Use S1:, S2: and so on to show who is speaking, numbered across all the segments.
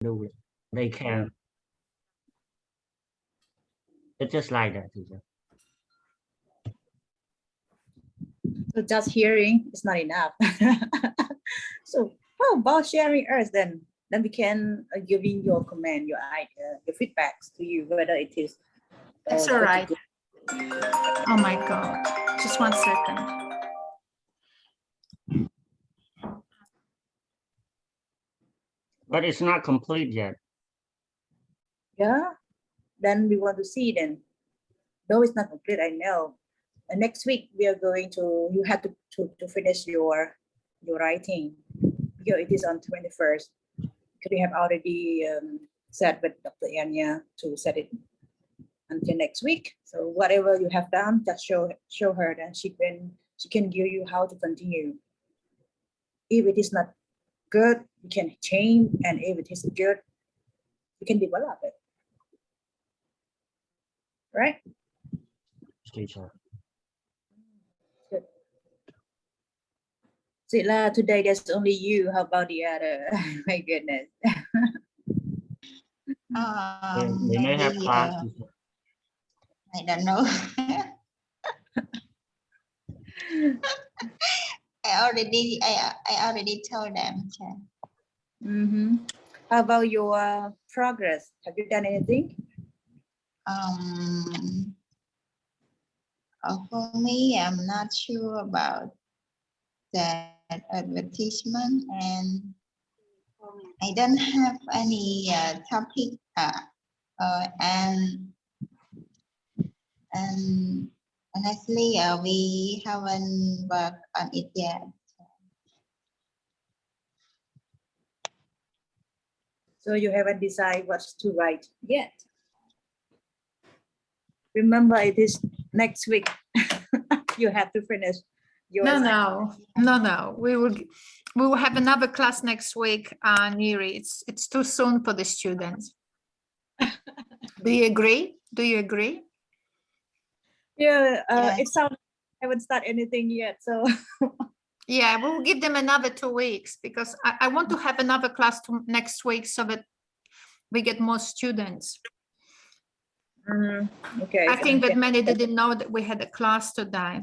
S1: do it. They can. It's just like that, teacher.
S2: So just hearing is not enough. So how about sharing us then? Then we can giving your comment, your idea, your feedbacks to you, whether it is.
S3: That's all right. Oh my God. Just 1 second.
S1: But it's not complete yet.
S2: Yeah. Then we want to see then. Though it's not complete, I know. And next week we are going to. You have to finish your writing because it is on 21st. Because we have already said with Dr. Ania to set it until next week. So whatever you have done, just show her, then she can give you how to continue. If it is not good, you can change, and if it is good, you can develop it. Right?
S1: Teacher.
S2: Good. Sila, today there's only you. How about the other? My goodness.
S1: They may have class.
S4: I don't know. I already told them.
S2: How about your progress? Have you done anything?
S4: For me, I'm not sure about that advertisement, and I don't have any topic. And honestly, we haven't worked on it yet.
S2: So you haven't decided what to write yet. Remember, it is next week. You have to finish your
S3: No. We will have another class next week, Neri. It's too soon for the students. Do you agree?
S2: Yeah, it sounds I haven't started anything yet, so
S3: yeah, we'll give them another 2 weeks because I want to have another class next week so that we get more students.
S2: Okay.
S3: I think that many didn't know that we had a class today.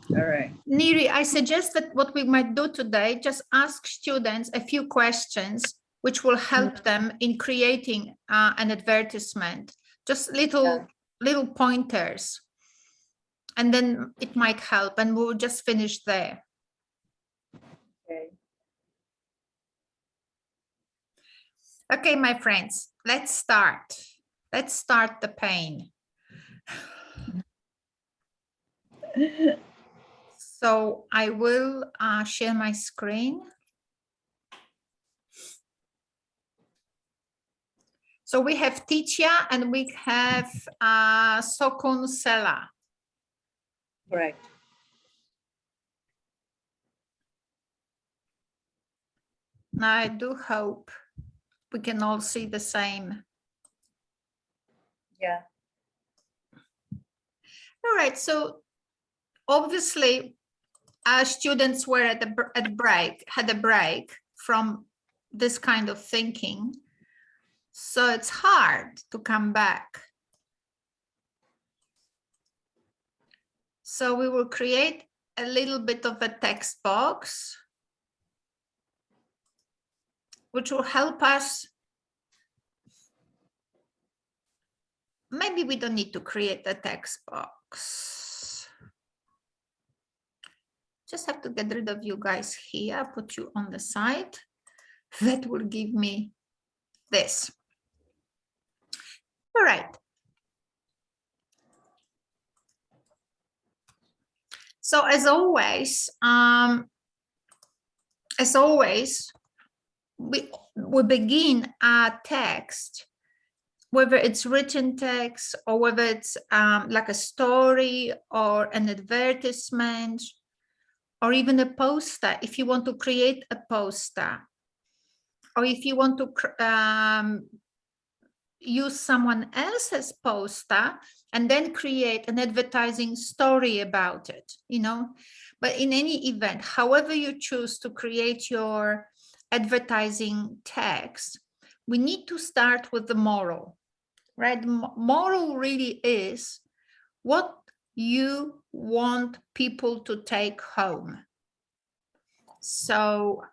S2: All right.
S3: Neri, I suggest that what we might do today, just ask students a few questions which will help them in creating an advertisement. Just little pointers. And then it might help, and we'll just finish there.
S2: Okay.
S3: Okay, my friends, let's start. Let's start the pain. So I will share my screen. So we have Titia and we have Sokun Sela.
S2: Correct.
S3: Now I do hope we can all see the same.
S2: Yeah.
S3: All right, so obviously our students were at had a break from this kind of thinking. So it's hard to come back. So we will create a little bit of a text box, which will help us. Maybe we don't need to create a text box. Just have to get rid of you guys here, put you on the side. That will give me this. All right. So as always, we begin our text, whether it's written text or whether it's like a story or an advertisement or even a poster, if you want to create a poster, or if you want to use someone else's poster and then create an advertising story about it, you know. But in any event, however you choose to create your advertising text, we need to start with the moral, right? Moral really is what you want people to take home. So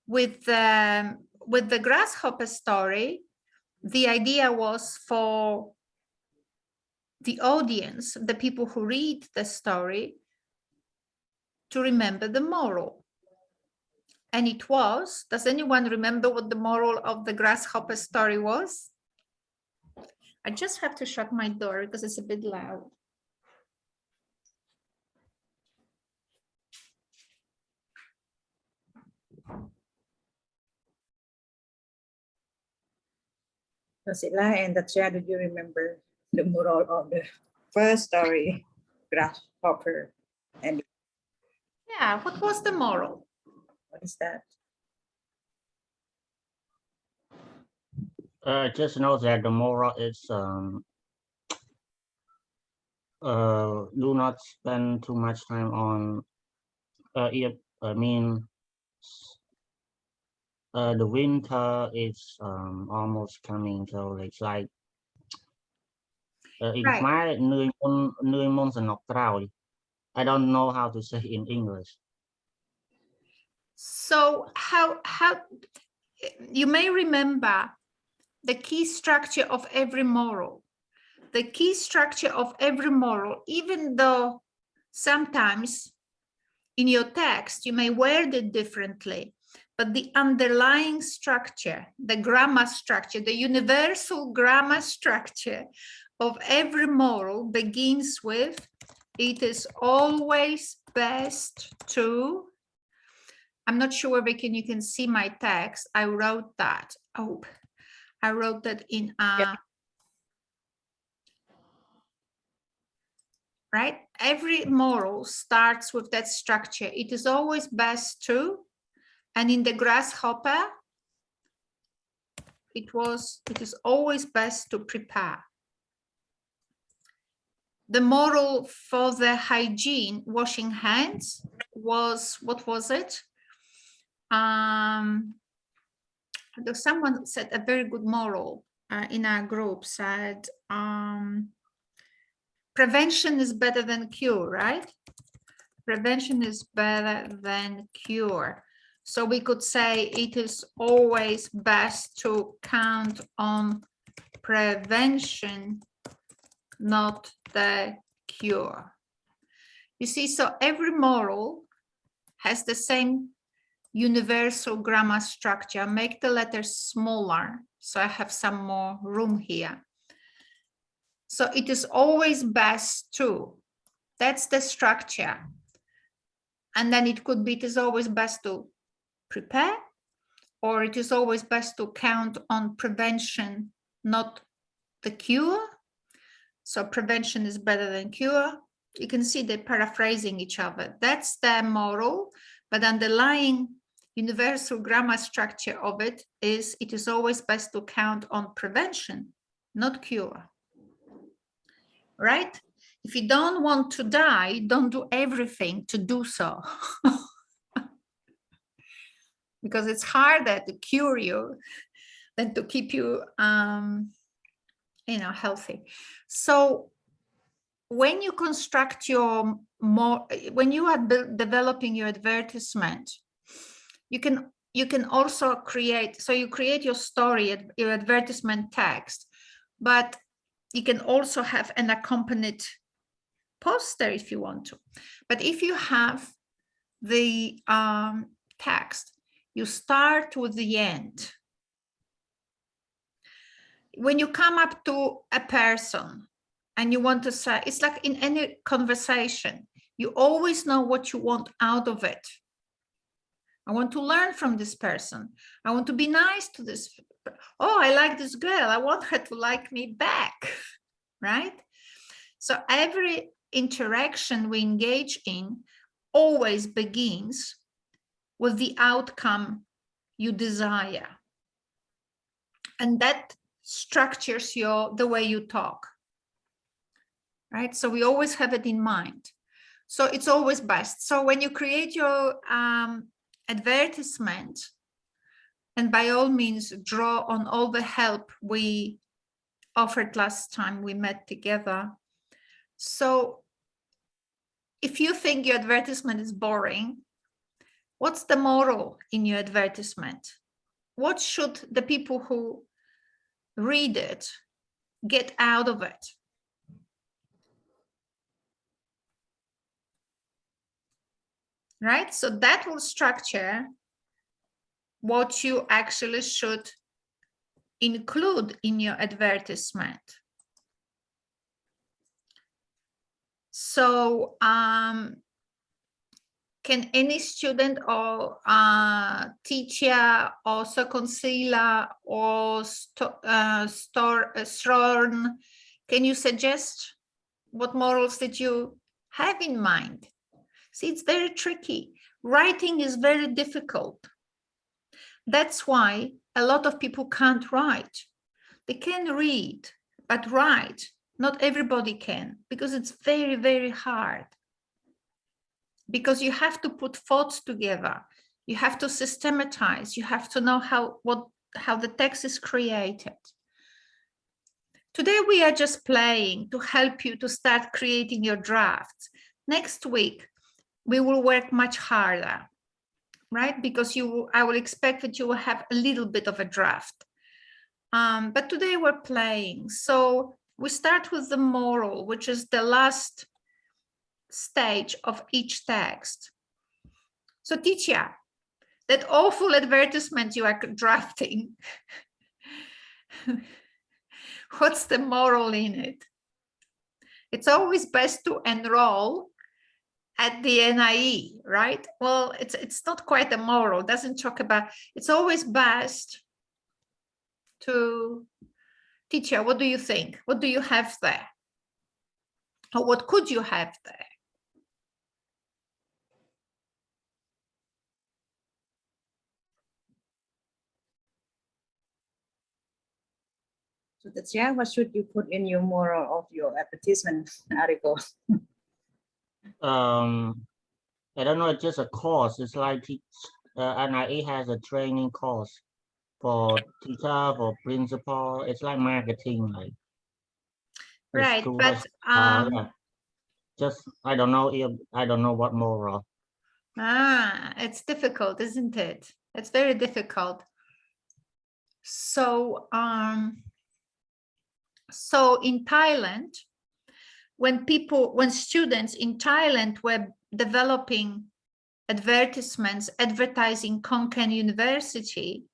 S3: with the grasshopper story, the idea was for the audience, the people who read the story, to remember the moral. And it was, does anyone remember what the moral of the grasshopper story was? I just have to shut my door because it's a bit loud.
S2: Sila and Dacia, do you remember the moral of the first story, grasshopper? And
S3: Yeah, what was the moral?
S2: what is that?
S1: Just know that the moral is do not spend too much time on the winter is almost coming, so it's like in
S3: Right.
S1: Khmer នឿយមុនសំណុកក្រោយ I don't know how to say in English.
S3: So how you may remember the key structure of every moral. The key structure of every moral, even though sometimes in your text you may word it differently, but the underlying structure, the grammar structure, the universal grammar structure of every moral begins with, it is always best to, I'm not sure if you can see my text. I wrote that. Oh, I wrote that in right? Every moral starts with that structure. It is always best to, and in the grasshopper, it is always best to prepare. The moral for the hygiene, washing hands, was, what was it? Someone said a very good moral in our group, said, prevention is better than cure, right? Prevention is better than cure. So we could say it is always best to count on prevention, not the cure. You see, so every moral has the same universal grammar structure. Make the letters smaller, so I have some more room here. So it is always best to, that's the structure. And then it could be, it is always best to prepare, or it is always best to count on prevention, not the cure. So prevention is better than cure. You can see they're paraphrasing each other. That's the moral, but underlying universal grammar structure of it is always best to count on prevention, not cure. Right? If you don't want to die, don't do everything to do so. Because it's harder to cure you than to keep you, healthy. So when you construct when you are developing your advertisement, you can also create, so you create your story, your advertisement text, but you can also have an accompanied poster if you want to. But if you have the text, you start with the end. When you come up to a person and you want to say, it's like in any conversation, you always know what you want out of it. I want to learn from this person. I want to be nice to this. Oh, I like this girl. I want her to like me back, right? So every interaction we engage in always begins with the outcome you desire. And that structures the way you talk, right? So we always have it in mind. So it's always best. So when you create your advertisement, and by all means draw on all the help we offered last time we met together. So if you think your advertisement is boring, what's the moral in your advertisement? What should the people who read it get out of it? Right? So that will structure what you actually should include in your advertisement. So can any student or teacher or concealer or Storn, can you suggest what morals did you have in mind? See, it's very tricky. Writing is very difficult. That's why a lot of people can't write. They can read, but write, not everybody can, because it's very, very hard. Because you have to put thoughts together. You have to systematize. You have to know how the text is created. Today, we are just playing to help you to start creating your drafts. Next week, we will work much harder, right? Because I will expect that you will have a little bit of a draft. But today we're playing. So we start with the moral, which is the last stage of each text. So teacher, that awful advertisement you are drafting, what's the moral in it? It's always best to enroll at the NIE, right? Well, it's not quite a moral, doesn't talk about, it's always best to, teacher, what do you think? What do you have there? Or what could you have there?
S2: So that's, yeah, what should you put in your moral of your advertisement article?
S1: I don't know, it's just a course. It's like NIE has a training course for teacher, for principal. It's like marketing, like
S3: Right, but
S1: yeah. Just I don't know what moral.
S3: It's difficult, isn't it? It's very difficult. So so in Thailand, when students in Thailand were developing advertisements advertising Konkan University,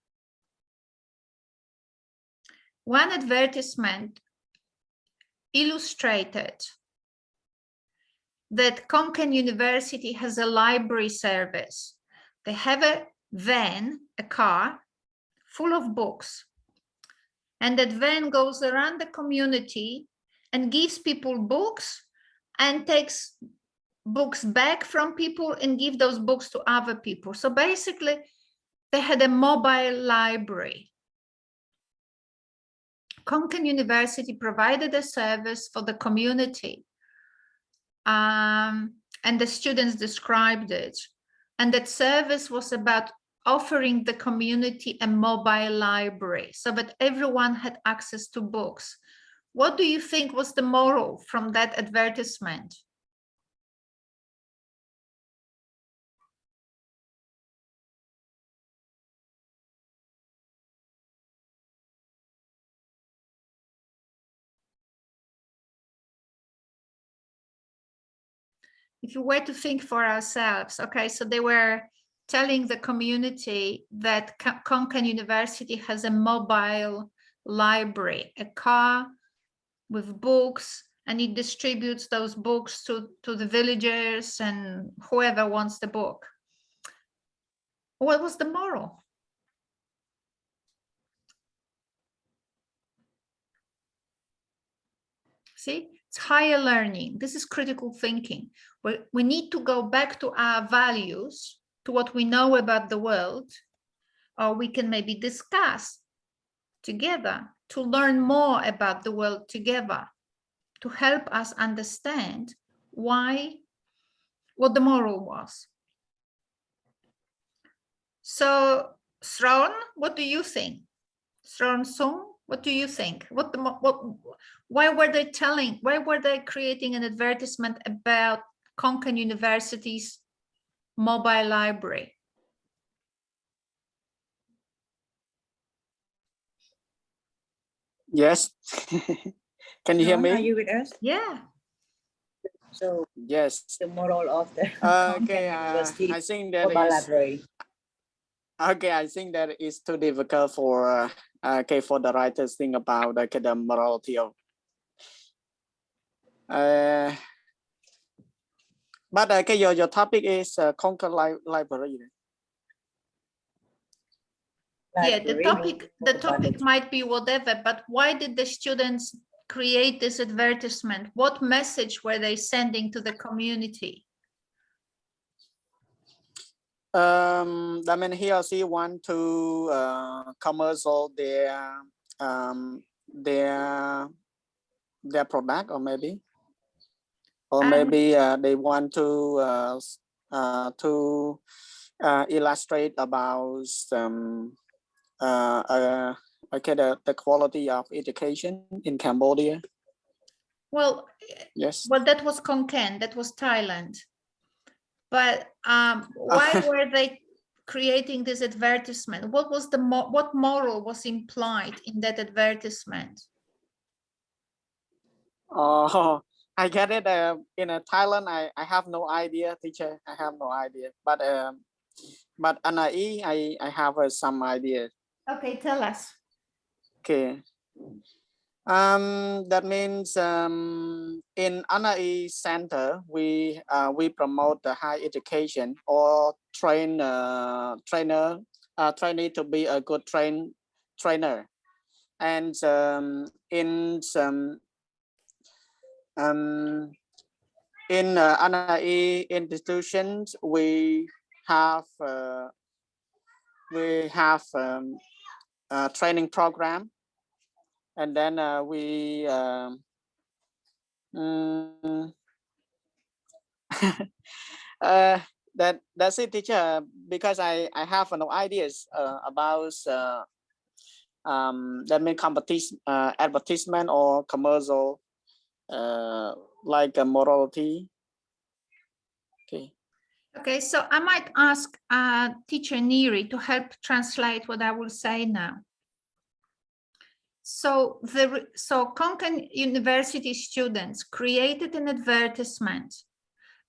S3: one advertisement illustrated that Konkan University has a library service. They have a van, a car full of books, and that van goes around the community and gives people books and takes books back from people and give those books to other people. So basically, they had a mobile library. Konkan University provided a service for the community, and the students described it. And that service was about offering the community a mobile library so that everyone had access to books. What do you think was the moral from that advertisement? If you were to think for ourselves, okay, so they were telling the community that Konkan University has a mobile library, a car with books, and it distributes those books to the villagers and whoever wants the book. What was the moral? See, it's higher learning. This is critical thinking. We need to go back to our values, to what we know about the world, or we can maybe discuss together to learn more about the world together, to help us understand what the moral was. So, Sron, what do you think? Sron Sung, what do you think? Why were they creating an advertisement about Konkan University's mobile library?
S5: Yes. Can you hear
S2: Ron, are
S5: me?
S2: you with us?
S3: Yeah.
S2: So
S5: Yes.
S2: the moral of the
S5: Okay.
S2: Konkan University
S5: I think that
S2: mobile
S5: is
S2: library.
S5: okay. I think that is too difficult for for the writers think about the morality of. But your topic is Conquer Library.
S3: Yeah, the
S2: Library,
S3: topic might be whatever, but why did the students create this advertisement? What message were they sending to the community?
S5: I mean, he or she want to commercial their product, or maybe they want to illustrate about some the quality of education in Cambodia.
S3: Well,
S5: yes.
S3: Well, that was Konkan, that was Thailand. But why were they creating this advertisement? What was what moral was implied in that advertisement?
S5: Oh, I get it. In Thailand, I have no idea, teacher. I have no idea. But Ania, I have some idea.
S3: Okay, tell us.
S5: Okay. That means in Ania Center, we promote the high education or trainee to be a good trainer, and in some in Ania institutions we have a training program, and then we that's it, teacher, because I have no ideas about that mean competition, advertisement or commercial, like a morality.
S3: Okay, so I might ask teacher Neri to help translate what I will say now. So Konkan University students created an advertisement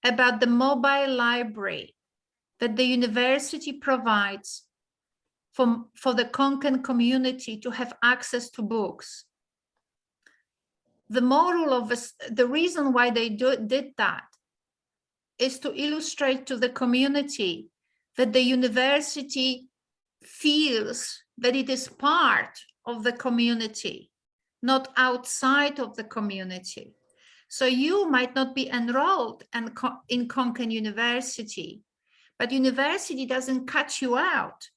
S3: about the mobile library that the university provides for the Konkan community to have access to books. The moral of the reason why they did that is to illustrate to the community that the university feels that it is part of the community, not outside of the community. So you might not be enrolled in Konkan University, but university doesn't cut you out.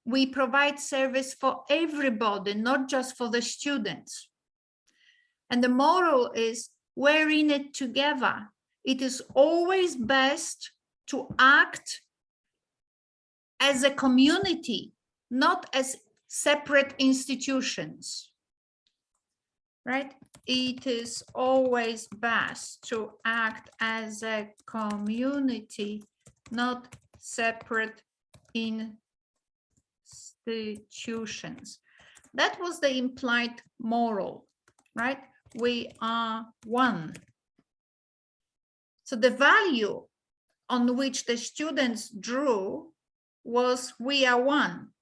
S3: We provide service for everybody, not just for the students. And the moral is, we're in it together. It is always best to act as a community, not as separate institutions, right? It is always best to act as a community, not separate institutions. That was the implied moral, right? We are one. So the value on which the students drew was we are one.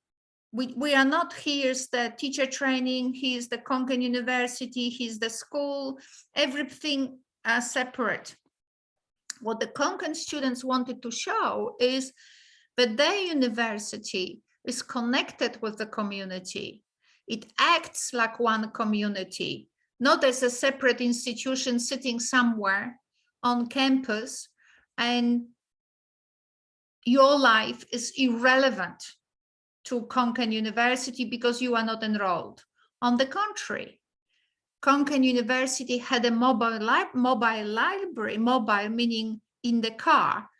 S3: We are not, here's the teacher training, here's the Konkan University, here's the school, everything separate. What the Konkan students wanted to show is that their university is connected with the community. It acts like one community, not as a separate institution sitting somewhere on campus, and your life is irrelevant to Konkan University because you are not enrolled. On the contrary, Konkan University had a mobile library, mobile meaning in the car,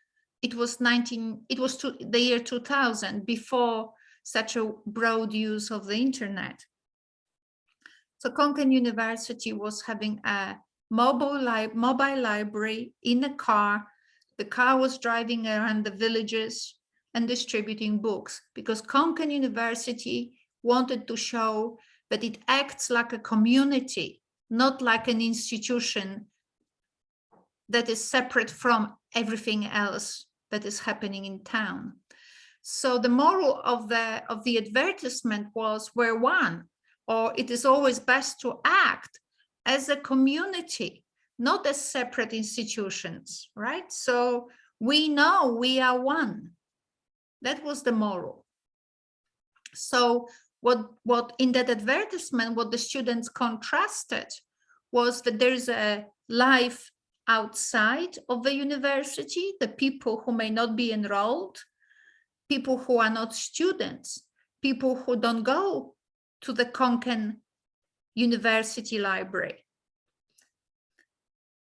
S3: it was the year 2000, before such a broad use of the internet. So Konkan University was having a mobile library in a car. The car was driving around the villages and distributing books, because Konkan University wanted to show that it acts like a community, not like an institution that is separate from everything else that is happening in town. So the moral of the advertisement was, we're one, or it is always best to act as a community, not as separate institutions, right? So we know we are one. That was the moral. So what in that advertisement, what the students contrasted was that there's a life outside of the university, the people who may not be enrolled, people who are not students, people who don't go to the Konkan University library.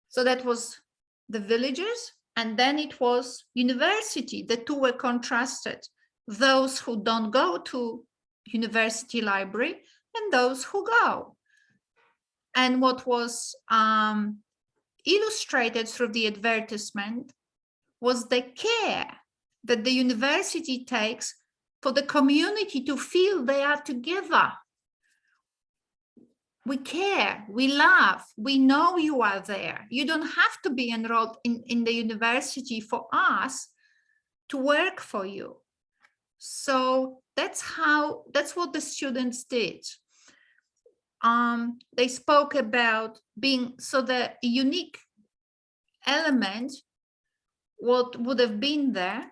S3: So that was the villagers, and then it was university. The two were contrasted. Those who don't go to university library and those who go. And what was illustrated through the advertisement was the care that the university takes for the community to feel they are together. We care, we love, we know you are there. You don't have to be enrolled in the university for us to work for you. So that's what the students did. They spoke about being, so the unique element, what would have been there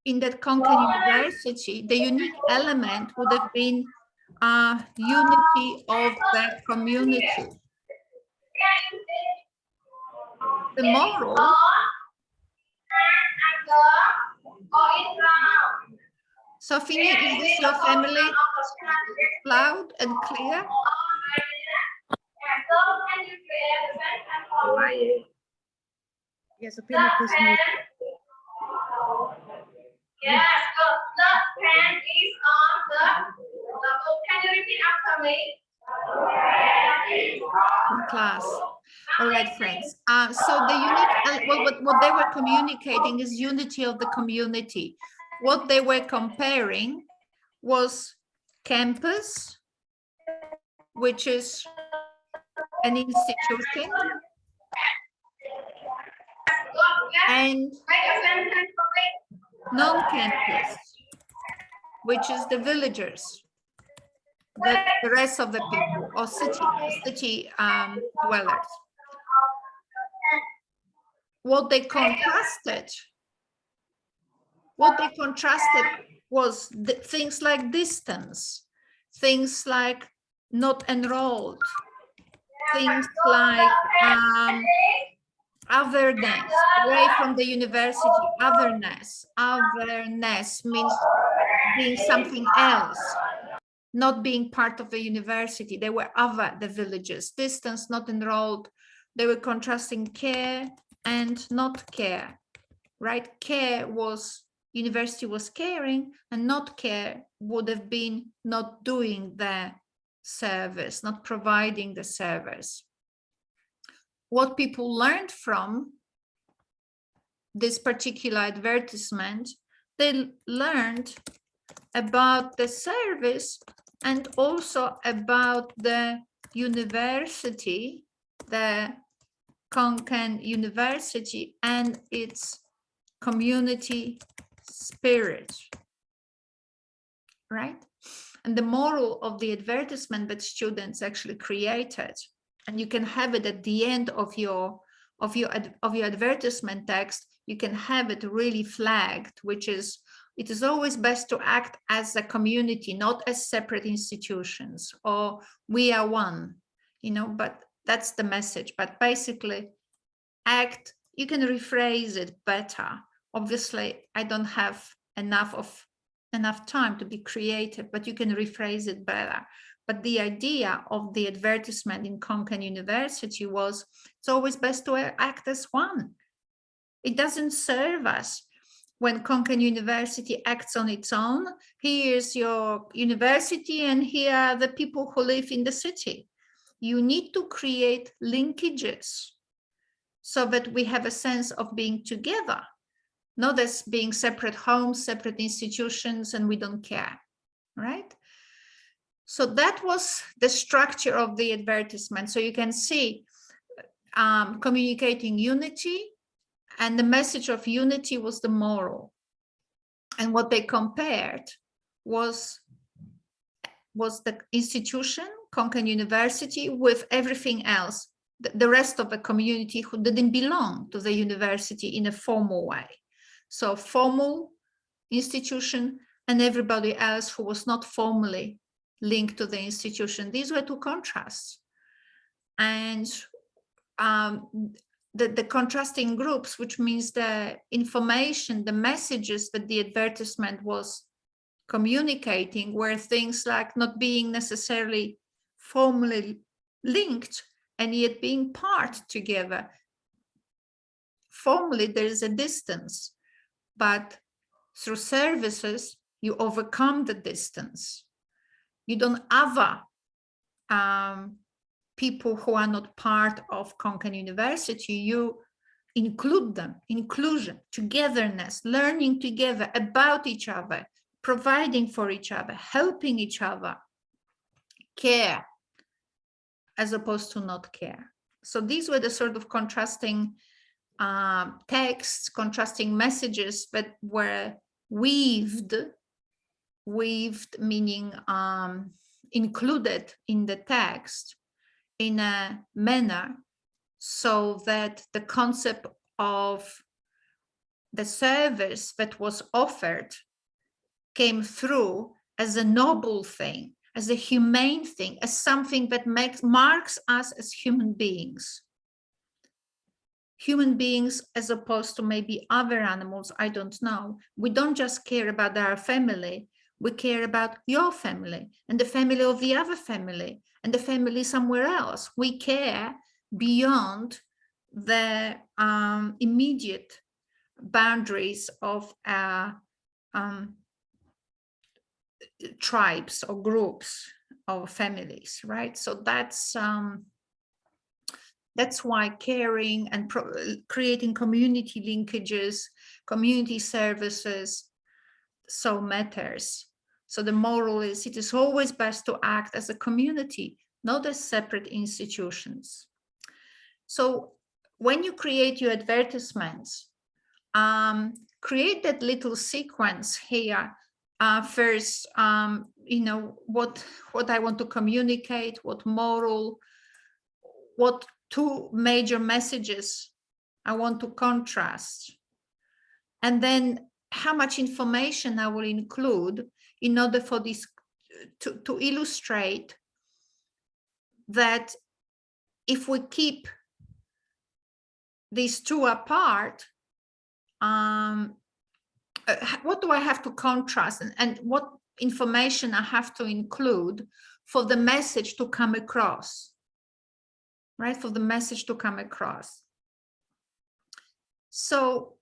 S3: in that Konkan University, the unique element would have been unity of the community. The moral, Sophie, is this your family loud and clear?
S2: Yes, opinion is mute.
S6: Yes, the pen is on the book. Can you repeat after me?
S3: In class. All right, friends. So the unique, what they were communicating is unity of the community. What they were comparing was campus, which is an institution, and non-campus, which is the villagers, the rest of the people, or city dwellers. What they contrasted was things like distance, things like not enrolled, things like otherness, away from the university. Otherness means being something else, not being part of the university. They were other, the villagers. Distance, not enrolled. They were contrasting care and not care, right? Care was, university was caring, and not care would have been not doing the service, not providing the service. What people learned from this particular advertisement, they learned about the service and also about the university, the Konkan University, and its community spirit, right? And the moral of the advertisement that students actually created, and you can have it at the end of your advertisement text, you can have it really flagged, which is, it is always best to act as a community, not as separate institutions, or we are one, you know, but that's the message. But basically, act, you can rephrase it better. Obviously, I don't have enough time to be creative, but you can rephrase it better. But the idea of the advertisement in Konkan University was it's always best to act as one. It doesn't serve us when Konkan University acts on its own. Here's your university and here are the people who live in the city. You need to create linkages so that we have a sense of being together, not as being separate homes, separate institutions, and we don't care, right? So that was the structure of the advertisement. So you can see communicating unity, and the message of unity was the moral. And what they compared was the institution, Konkan University, with everything else, the rest of the community who didn't belong to the university in a formal way. So formal institution and everybody else who was not formally linked to the institution. These were two contrasts. And the contrasting groups, which means the information, the messages that the advertisement was communicating, were things like not being necessarily formally linked and yet being part together. Formally, there is a distance, but through services, you overcome the distance. You don't other people who are not part of Konkan University, you include them, inclusion, togetherness, learning together about each other, providing for each other, helping each other, care, as opposed to not care. So these were the sort of contrasting texts, contrasting messages that were weaved meaning included in the text in a manner so that the concept of the service that was offered came through as a noble thing, as a humane thing, as something that marks us as human beings. Human beings as opposed to maybe other animals, I don't know. We don't just care about our family, we care about your family and the family of the other family and the family somewhere else. We care beyond the immediate boundaries of our tribes or groups or families, right? So that's why caring and creating community linkages, community services so matters. So the moral is it is always best to act as a community, not as separate institutions. So when you create your advertisements, create that little sequence here. First, you know, what I want to communicate, what moral, what two major messages I want to contrast, and then how much information I will include in order for this to illustrate that if we keep these two apart, what do I have to contrast and what information I have to include for the message to come across, right? For the message to come across. So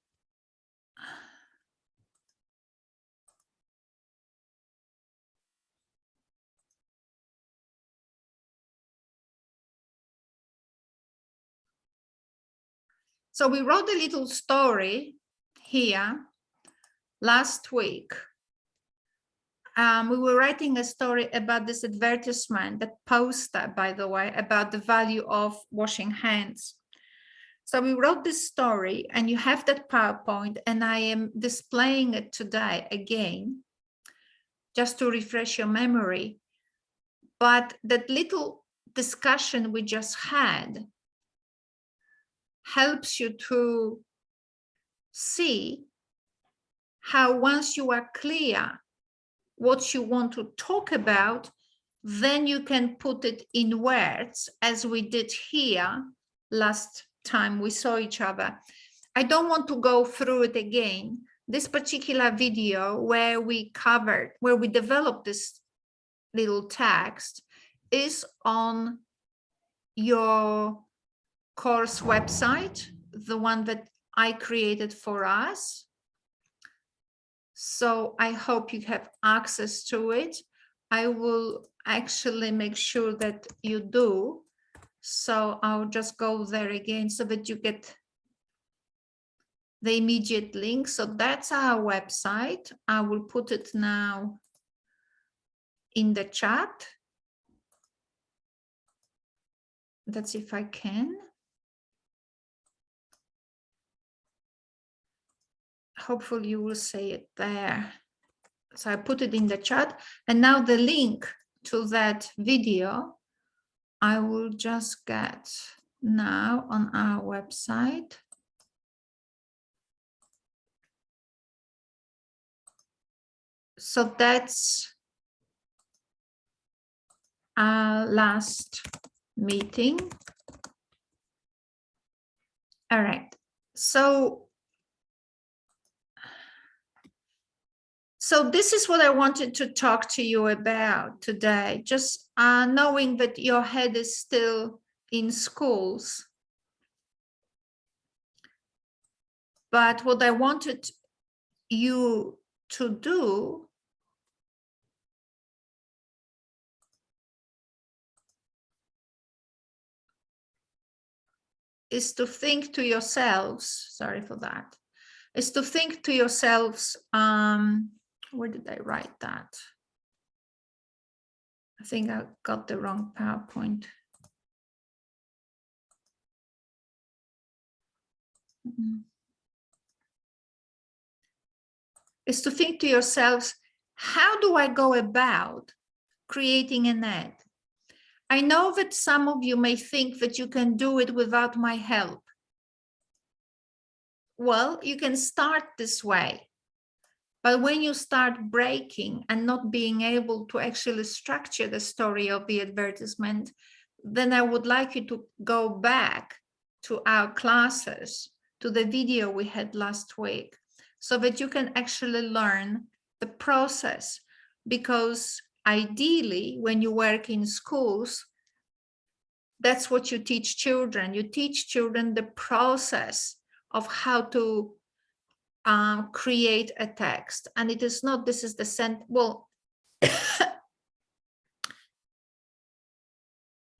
S3: we wrote a little story here last week. We were writing a story about this advertisement, that poster, by the way, about the value of washing hands. So we wrote this story and you have that PowerPoint and I am displaying it today again, just to refresh your memory. But that little discussion we just had helps you to see how once you are clear what you want to talk about, then you can put it in words as we did here last time we saw each other. I don't want to go through it again. This particular video where we developed this little text is on your course website, the one that I created for us. So I hope you have access to it. I will actually make sure that you do. So I'll just go there again so that you get the immediate link. So that's our website. I will put it now in the chat. Let's see if I can. Hopefully you will see it there. So I put it in the chat, and now the link to that video, I will just get now on our website. So that's our last meeting. All right. So this is what I wanted to talk to you about today, just knowing that your head is still in schools. But what I wanted you to do is to think to yourselves, sorry for that, is to think to yourselves, where did I write that? I think I got the wrong PowerPoint. Is to think to yourselves, how do I go about creating an ad? I know that some of you may think that you can do it without my help. Well, you can start this way. But when you start breaking and not being able to actually structure the story of the advertisement, then I would like you to go back to our classes, to the video we had last week, so that you can actually learn the process. Because ideally, when you work in schools, that's what you teach children. You teach children the process of how to create a text. And it is not, this is the sentence, well,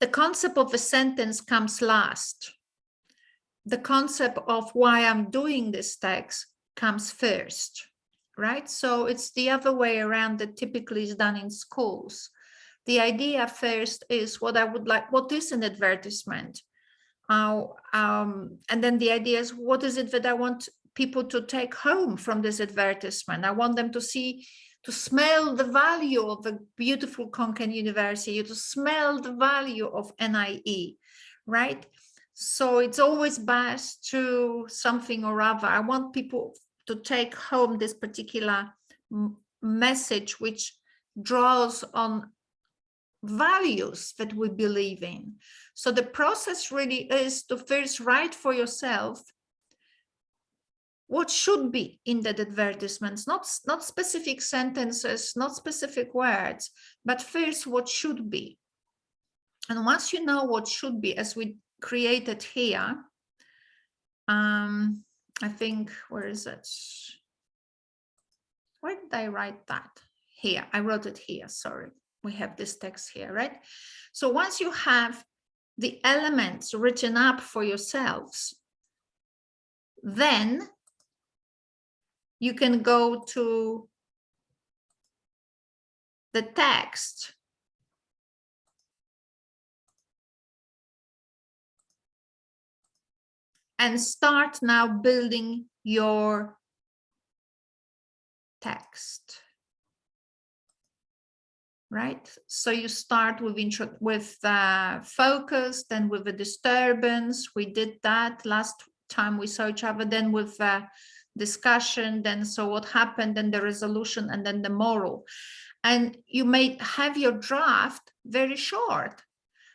S3: the concept of a sentence comes last. The concept of why I'm doing this text comes first, right? So it's the other way around that typically is done in schools. The idea first is what I would like, what is an advertisement? And then the idea is, what is it that I want people to take home from this advertisement? I want them to see, to smell the value of a beautiful Konkan University, to smell the value of NIE, right? So it's always biased to something or other. I want people to take home this particular message, which draws on values that we believe in. So the process really is to first write for yourself what should be in that advertisements, not specific sentences, not specific words, but first what should be. And once you know what should be, as we created here, I think, where is it? Where did I write that? Here, I wrote it here, sorry. We have this text here, right? So once you have the elements written up for yourselves, then you can go to the text and start now building your text. Right? So you start with focus, then with the disturbance. We did that last time we saw each other, then with discussion, then so what happened, then the resolution, and then the moral. And you may have your draft very short,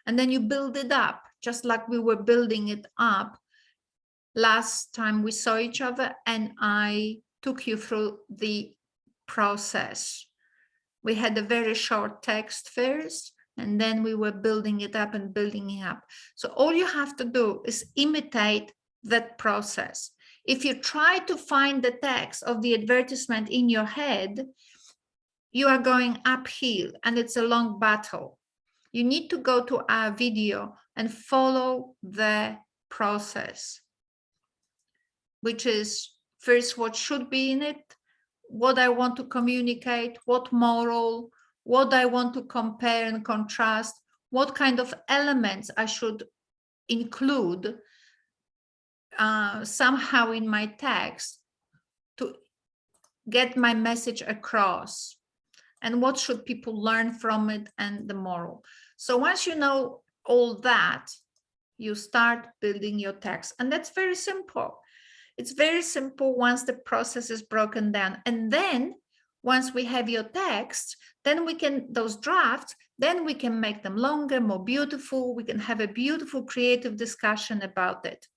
S3: and then you build it up, just like we were building it up last time we saw each other, and I took you through the process. We had a very short text first, And then we were building it up and building it up. So all you have to do is imitate that process. If you try to find the text of the advertisement in your head, you are going uphill and it's a long battle. You need to go to our video and follow the process, which is first what should be in it, what I want to communicate, what moral, what I want to compare and contrast, what kind of elements I should include somehow in my text to get my message across, and what should people learn from it, and the moral. So once you know all that, you start building your text, and that's very simple. It's very simple once the process is broken down. And then once we have your text, then we can, those drafts, then we can make them longer, more beautiful. We can have a beautiful creative discussion about it.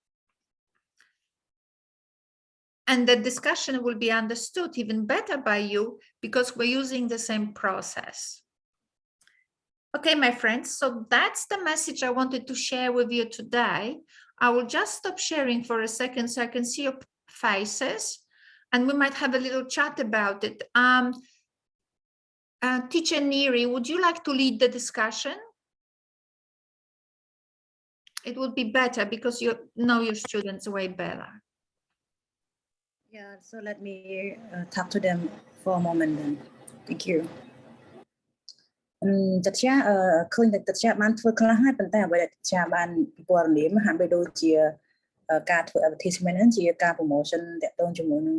S3: And the discussion will be understood even better by you because we're using the same process. Okay, my friends, so that's the message I wanted to share with you today. I will just stop sharing for a second so I can see your faces and we might have a little chat about it. Teacher Neri, would you like to lead the discussion? It would be better because you know your students way better.
S2: Yeah, so let me talk to them for a moment then. Thank you. តាជាឃើញតែតាជាបានធ្វើខ្លះហើយប៉ុន្តែអ្វីដែលតាជាបានពិពណ៌នាមហាក់បីដូចជាការធ្វើ advertisement ហ្នឹងជាការ promotion តាក់ទងជាមួយនឹង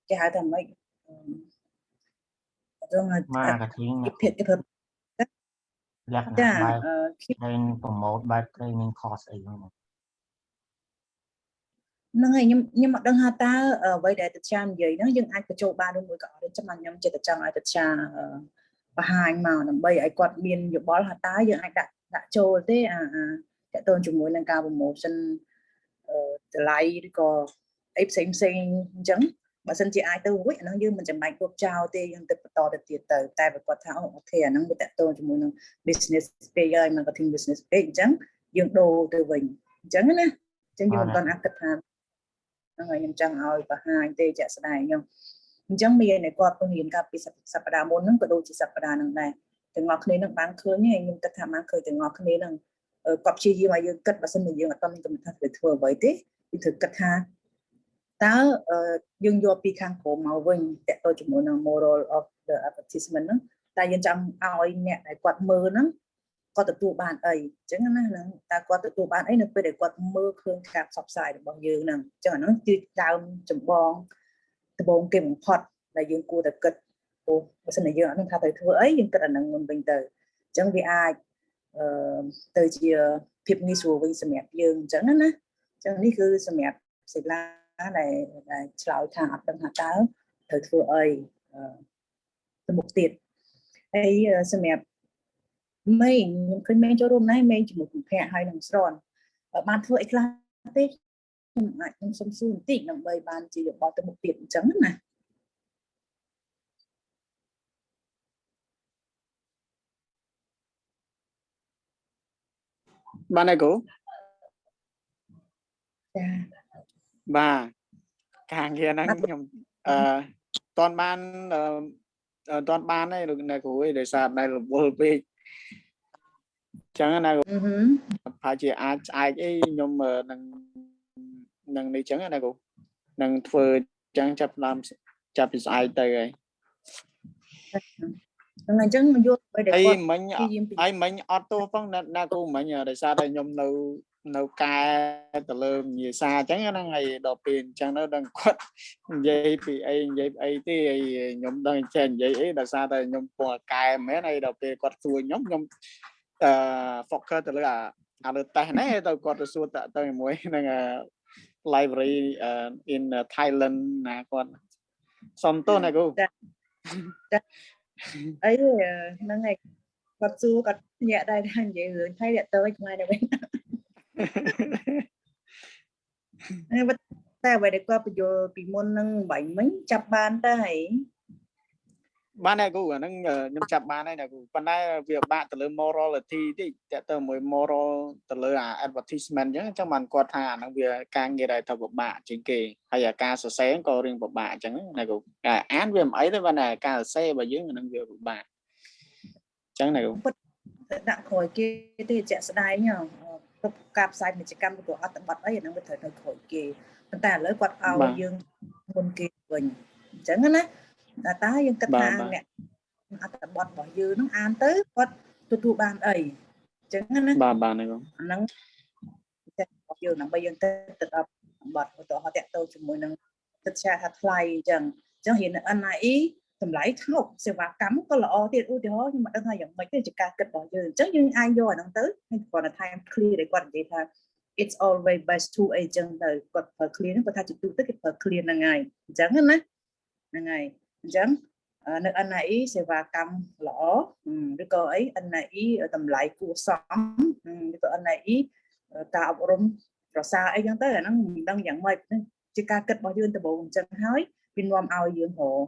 S2: គេហៅថាម៉េចតាក់ទង
S1: marketing
S2: គេធ្វើ
S1: លក្ខណៈបែប train promote បែប training course អីហ្នឹង
S2: ហើយខ្ញុំអត់ដឹងថាតើអ្វីដែលតាជានិយាយហ្នឹងយើងអាចបញ្ចូលបានឬមួយក៏អត់ចាំខ្ញុំចិត្តតែចង់ឲ្យតាជាបង្ហាញមកដើម្បីឲ្យគាត់មានយោបល់ថាតើយើងអាចដាក់ចូលទេតាក់ទងជាមួយនឹងការ promotion តម្លៃឬក៏អីផ្សេងអញ្ចឹងបើសិនជាអាចទៅរួចអាហ្នឹងយើងមិនចាំបាច់គ្រប់ចោលទេយើងទៅបន្តទៅទៀតទៅតែបើគាត់ថាអូខេអាហ្នឹងវាតាក់ទងជាមួយនឹង business page ហើយ marketing business page អញ្ចឹងយើងដូរទៅវិញអញ្ចឹងណាអញ្ចឹងយើងមិនទាន់អាចគិតថាហ្នឹងហើយខ្ញុំចង់ឲ្យបង្ហាញទេជាក់ស្ដែងខ្ញុំអញ្ចឹងមានតែគាត់ពងរៀនកាលពីសប្តាហ៍មុនហ្នឹងក៏ដូចជាសប្តាហ៍ហ្នឹងដែរទាំងអស់គ្នានឹងបានឃើញហើយខ្ញុំគិតថាបានឃើញទាំងអស់គ្នានឹងគាត់ព្យាយាមឲ្យយើងគិតបើសិនជាយើងអត់មានកំណត់ថាត្រូវធ្វើអ្វីទេគឺត្រូវគិតថាតើយើងយកពីខាងក្រោមមកវិញតើទៅជាមួយនឹង moral of the advertisement ហ្នឹងតែយើងចង់ឲ្យអ្នកដែលគាត់មើលហ្នឹងគាត់ទទួលបានអីអញ្ចឹងណាហ្នឹងតើគាត់ទទួលបានអីនៅពេលដែលគាត់មើលឃើញការផ្សព្វផ្សាយរបស់យើងហ្នឹងអញ្ចឹងអាហ្នឹងគឺដើមចម្បងគេបំផុតដែលយើងគួរតែគិតព្រោះបើសិនជាយើងអត់ដឹងថាត្រូវធ្វើអីយើងគិតអាហ្នឹងមុនវិញទៅអញ្ចឹងវាអាចទៅជាភាពងាយស្រួលវិញសម្រាប់យើងអញ្ចឹងណាអញ្ចឹងនេះគឺសម្រាប់សិលាដែលឆ្លើយថាអត់ដឹងថាតើត្រូវធ្វើអីទៅមុខទៀតហើយសម្រាប់មេងខ្ញុំឃើញមេងចូលរួមណាស់មេងជាមួយគូភ័ក្រហើយនឹងស្រន់បានធ្វើអីខ្លះទេខ្ញុំសុំសួរបន្តិចដើម្បីបានជាយោបល់ទៅមុខទៀតអញ្ចឹងណា
S5: បានហើយគ្រូ
S2: ចា
S5: បាទការងារហ្នឹងខ្ញុំតន់បានទេលោកអ្នកគ្រូដោយសារតែរវល់ពេកចឹងណាប្រហែលជាអាចស្អែកអីខ្ញុំនឹងនេះចឹងណាគ្រូនឹងធ្វើចឹងចាប់ពីស្អែកទៅហើយ
S2: អញ្ចឹងយកទៅដែលគាត់
S5: មិញអត់ទោះផងណាគ្រូមិញដោយសារតែខ្ញុំនៅកែទៅលើវិញ្ញាសាអញ្ចឹងហ្នឹងហើយដល់ពេលអញ្ចឹងទៅដឹងគាត់និយាយពីអីទេហើយខ្ញុំដឹងចេះនិយាយអីដោយសារតែខ្ញុំពងកែមែនហើយដល់ពេលគាត់សួរខ្ញុំfocus ទៅលើអាលើតេស្តហ្នឹងទៅគាត់ទៅសួរទៅជាមួយនឹង library in Thailand ណាគាត់សុំទោសណាគ្រូ
S2: អីហ្នឹងហើយគាត់សួរគាត់ញាក់ដែរថានិយាយរឿងថៃតាក់ទងខ្មែរទៅវិញតែអ្វីដែលគាត់បញ្យល់ពីមុននឹងបាញ់មិញចាប់បានទៅហើយ
S5: បានដែរគូអាហ្នឹងខ្ញុំចាប់បានហើយណាគូប៉ុន្តែវាបាក់ទៅលើ morality តិចតែទៅមួយ moral ទៅលើអា advertisement អញ្ចឹងបានគាត់ថាអាហ្នឹងវាការងារដែលទៅពិបាកជាងគេហើយអាការសរសេរក៏រៀងពិបាកអញ្ចឹងណាគូការអានវាមិនអីទេប៉ុន្តែការសរសេររបស់យើងអាហ្នឹងវាពិបាកអញ្ចឹងណាគូ
S2: ដាក់ក្រោយគេទេជាក់ស្ដែងការផ្សាយពាណិជ្ជកម្មក៏អត្ថបទអីអាហ្នឹងវាត្រូវនៅក្រោយគេប៉ុន្តែឥឡូវគាត់ឲ្យយើងមុនគេវិញអញ្ចឹងណាតើយើងគិតថាអ្នកអត្ថបទរបស់យើងហ្នឹងអានទៅគាត់ទទួលបានអីអញ្ចឹងណា
S5: បានហ្នឹង
S2: ហ្នឹងតែយើងដើម្បីយើងទៅដល់បទឧទាហរណ៍តាក់ទងជាមួយនឹងទឹកឆាថាថ្លៃអញ្ចឹងហ៊ាន NIE តម្លៃថោកសេវាកម្មក៏ល្អទៀតឧទាហរណ៍ខ្ញុំមិនដឹងថាយ៉ាងម៉េចទេជាការគិតរបស់យើងអញ្ចឹងយើងអាចយកអាហ្នឹងទៅគាត់ថា clear ដែលគាត់និយាយថា it's always best to អីចឹងទៅគាត់ប្រើ clear ហ្នឹងគាត់ថាជាទូទៅគេប្រើ clear ហ្នឹងហើយអញ្ចឹងណាហ្នឹងហើយអញ្ចឹងនៅ NIE សេវាកម្មល្អឬក៏អី NIE តម្លៃគួរសមឬក៏ NIE ការអប់រំប្រសើរអីចឹងទៅអាហ្នឹងមិនដឹងយ៉ាងម៉េចជាការគិតរបស់យើងដំបូងអញ្ចឹងហើយវានាំឲ្យយើងរក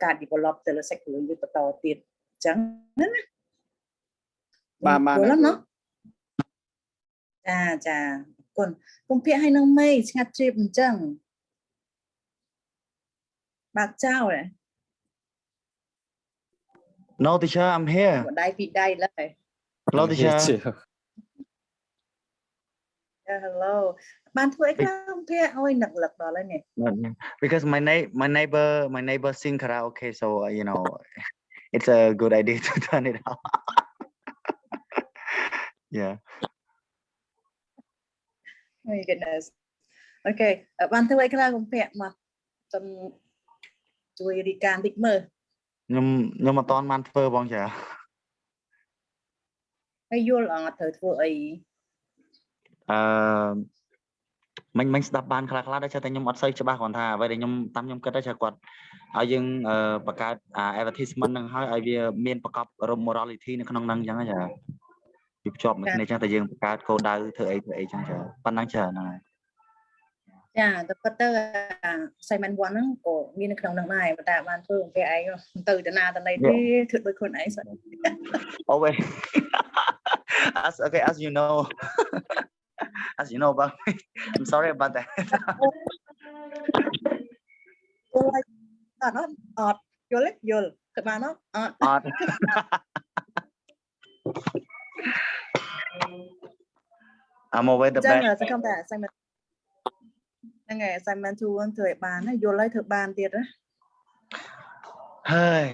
S2: ការ develop ទៅលើ section យើងបន្តទៀតអញ្ចឹងណា
S5: បាទ
S2: យល់ណាចាគុណកុំភាកឲ្យនឹងមេស្ងាត់ជ្រាបអញ្ចឹងបាក់ចោល
S7: No teacher I'm here
S2: ដៃពីដៃឡើយ
S7: Hello teacher
S2: hello បានធ្វើអីខ្លះកុំភាកឲ្យនឹកលឹកដល់ហើយនេះ
S7: because my neighbor sing karaoke so you know it's a good idea to turn it off yeah
S2: oh my goodness okay បានធ្វើអីខ្លះកុំភាកមកសូមជួយរីកាបន្តិចមើល
S7: ខ្ញុំអត់តាន់បានធ្វើបងចា
S2: ហើយយល់អត់ត្រូវធ្វើអី
S7: មិញស្ដាប់បានខ្លះដែរតែខ្ញុំអត់សូវច្បាស់គ្រាន់ថាអ្វីដែលខ្ញុំតាមខ្ញុំគិតថាគាត់ឲ្យយើងបង្កើត advertisement ហ្នឹងឲ្យវាមានប្រកបរម morality នៅក្នុងហ្នឹងអញ្ចឹងចាវាភ្ជាប់មួយគ្នាអញ្ចឹងតែយើងបង្កើតគោលដៅធ្វើអីអញ្ចឹងចាប៉ុណ្ណឹងចាហ្នឹងហើយ
S2: ចាតែប៉ុន្តែ assignment 1ហ្នឹងក៏មាននៅក្នុងហ្នឹងដែរប៉ុន្តែបានធ្វើអង្គឯងទៅតាណាតាណីទេធ្វើដូចខ្លួនឯង
S7: Oh wait as you know about me I'm sorry about that
S2: អត់យល់ទៅបានអត់
S7: I'm always the best
S2: ចឹងសង្ឃឹមថា assignment ហ្នឹងហើយ assignment 2ធ្វើឲ្យបានយល់ហើយធ្វើបានទៀតណា
S7: ហើយ